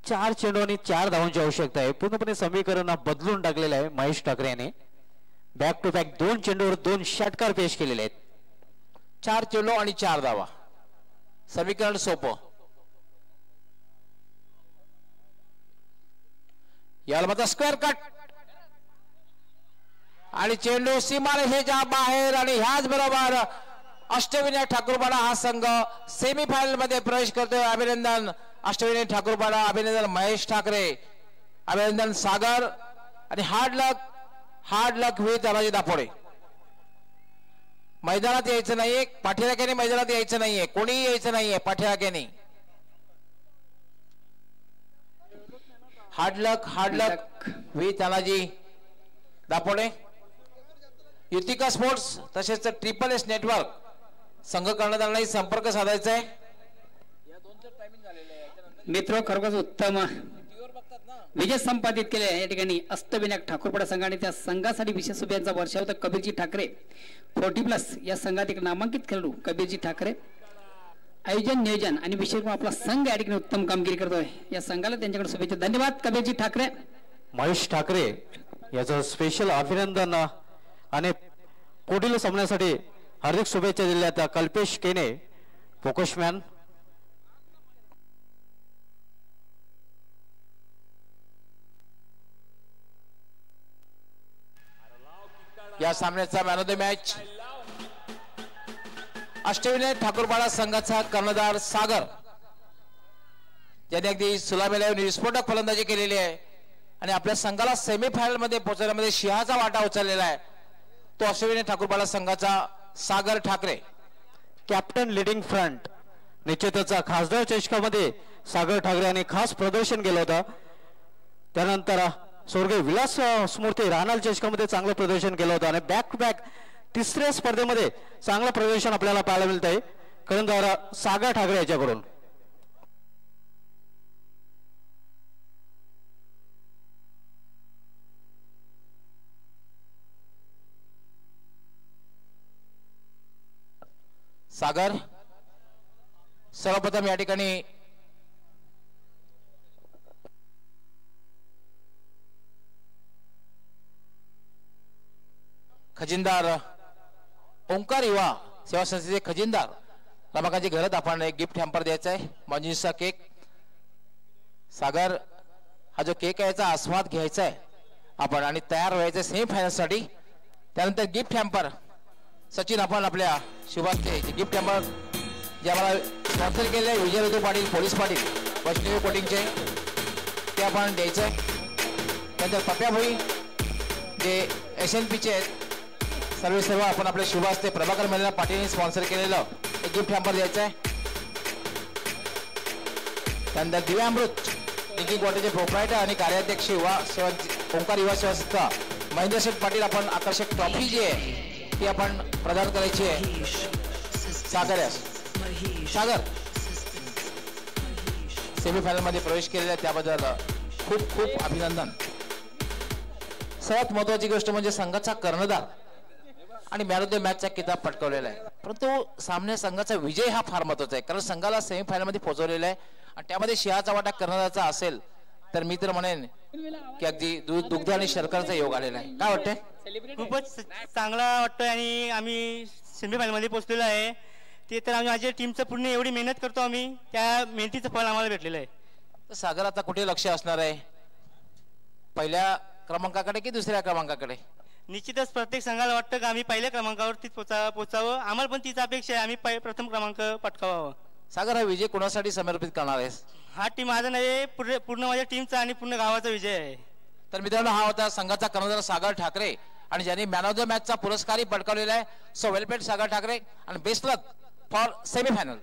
चार चेंडू आणि 4 धावांची आवश्यकता आहे. पूर्णपणे समीकरण बदलून टाकलेलं आहे महेश ठाकरे याने. बॅक टू बॅक 2 चेंडूवर 2 षटकार पेश केलेले आहेत. 4 चेंडू आणि 4 धावा. समीकरण सोपं. याला मात्र स्क्वेअर कट आणि चेंडू सीमारेषेच्या बाहेर आणि ह्याच बरोबर अष्टविनायक ठाकूरपाडा हा संघ सेमीफायनल मध्ये प्रवेश करतोय. अभिनंदन अष्टविनायक ठाकूरपाडा, अभिनंदन महेश ठाकरे, अभिनंदन सागर आणि hard luck with Tanaji Dapode. मैदानात यायचं नाहीये, पाठीराख्याने मैदानात यायचं नाहीये, कोणीही यायचं नाहीये पाठीराख्याने. Hard luck with Tanaji Dapode. Yutika sports तसेच ट्रिपल एस नेटवर्क संघ कर्णधारांनाही संपर्क साधायचा आहे. मित्र खरोखरच उत्तम विजय संपादित केले या ठिकाणी अष्टविनायक ठाकूरपाडा संघाने. त्या संघासाठी विशेष शुभेच्छा वर्षा होता कबीरजी ठाकरे 40+ या संघात एक नामांकित खेळाडू कबीरजी ठाकरे. आयोजन नियोजन आणि विशेष आपला संघ या ठिकाणी उत्तम कामगिरी करतोय. या संघाला त्यांच्याकडे शुभेच्छा. धन्यवाद कबीरजी ठाकरे. महेश ठाकरे याचं स्पेशल अभिनंदन आणि पुढील सामन्यासाठी हार्दिक शुभेच्छा दिल्या कल्पेश केने फोकसमॅन. या सामन्याचा man of the match Ashtavinayak Thakurpada संघाचा कर्णधार सागर ज्याने अगदी सुलामेला विस्फोटक फलंदाजी केलेली आहे आणि आपल्या संघाला सेमीफायनल मध्ये पोहोचण्यामध्ये सिंहाचा वाटा उचललेला आहे तो अष्टविनायक ठाकूरपाडा संघाचा सागर ठाकरे. कॅप्टन लिडिंग फ्रंट निश्चितच खासदार चषकामध्ये सागर ठाकरे यांनी खास प्रदर्शन केलं होतं. त्यानंतर स्वर्गीय विलास स्मृती राहणार चषकामध्ये चांगलं प्रदर्शन केलं होतं आणि बॅक टू बॅक तिसऱ्या स्पर्धेमध्ये चांगलं प्रदर्शन आपल्याला पाहायला मिळत आहे कर्णधार सागर ठाकरे याच्याकडून. सागर सर्वप्रथम या ठिकाणी खजिनदार ओंकार युवा सेवा संस्थेचे खजिनदार रमाकांची घरात आपण एक गिफ्ट हॅम्पर द्यायचा आहे मॉन्जिसचा केक. सागर हा जो केक आहे याचा आस्वाद घ्यायचा आहे आपण आणि तयार व्हायचं सेमीफायनल साठी. त्यानंतर गिफ्ट हॅम्पर सचिन आपण आपल्या शुभास्ते गिफ्ट हॅम्पर जे आम्हाला स्पॉन्सर केले विजय ऋतू पाटील पोलीस पाटील वैष्णवी कोटिंगचे ते आपण द्यायचं आहे. त्यानंतर पप्या भोई जे SNPचे आहेत सर्व आपण आपल्या शुभास्ते प्रभाकर महिला पाटीलने स्पॉन्सर केलेलं एक गिफ्ट हॅम्पर द्यायचं आहे. त्यानंतर दिव्यामृत ड्रिंकिंग वॉटरचे प्रोप्रायटर आणि कार्याध्यक्ष ओंकार युवा सेवा संस्था महेंद्र शेठ पाटील आपण आकर्षक ट्रॉफी जी आहे ती आपण प्रदान करायची आहे सागर. सेमीफायनल मध्ये प्रवेश केलेला आहे त्याबद्दल खूप खूप अभिनंदन. सर्वात महत्वाची गोष्ट म्हणजे संघाचा कर्णधार आणि मॅन ऑफ द मॅचचा किताब पटकावलेला आहे. परंतु सामन्या संघाचा विजय हा फार महत्वाचा आहे कारण संघाला सेमीफायनल मध्ये पोहोचवलेला आहे आणि त्यामध्ये सिंहाचा वाटा कर्णधाराचा असेल तर मी तर म्हणेन की अगदी दुग्ध आणि शर्कराचा योग आलेला आहे. काय वाटतंय? खूपच चांगला वाटतोय आणि आम्ही सेमीफायनल मध्ये पोहोचलेलो आहे. ते तर आम्ही माझ्या टीमचं पूर्ण एवढी मेहनत करतो आम्ही त्या मेहनतीचं फळ आम्हाला भेटलेलं आहे. तर सागर आता कुठे लक्ष असणार आहे पहिल्या क्रमांकाकडे की दुसऱ्या क्रमांकाकडे? निश्चितच प्रत्येक संघाला वाटतं की आम्ही पहिल्या क्रमांकावरतीच पोचावं. आम्हाला पण तीच अपेक्षा आहे आम्ही प्रथम क्रमांक पटकावावं. सागर हा विजय कोणासाठी समर्पित करणार आहेस? हा टीम माझा नव्हे पूर्ण माझ्या टीमचा आणि पूर्ण गावाचा विजय आहे. तर मित्रांनो हा होता संघाचा कर्णधार सागर ठाकरे आणि ज्यांनी मॅन ऑफ द मॅचचा पुरस्कारही पटकावलेला आहे. सो वेल प्लेड सागर ठाकरे आणि बेस्ट लक फॉर सेमीफायनल.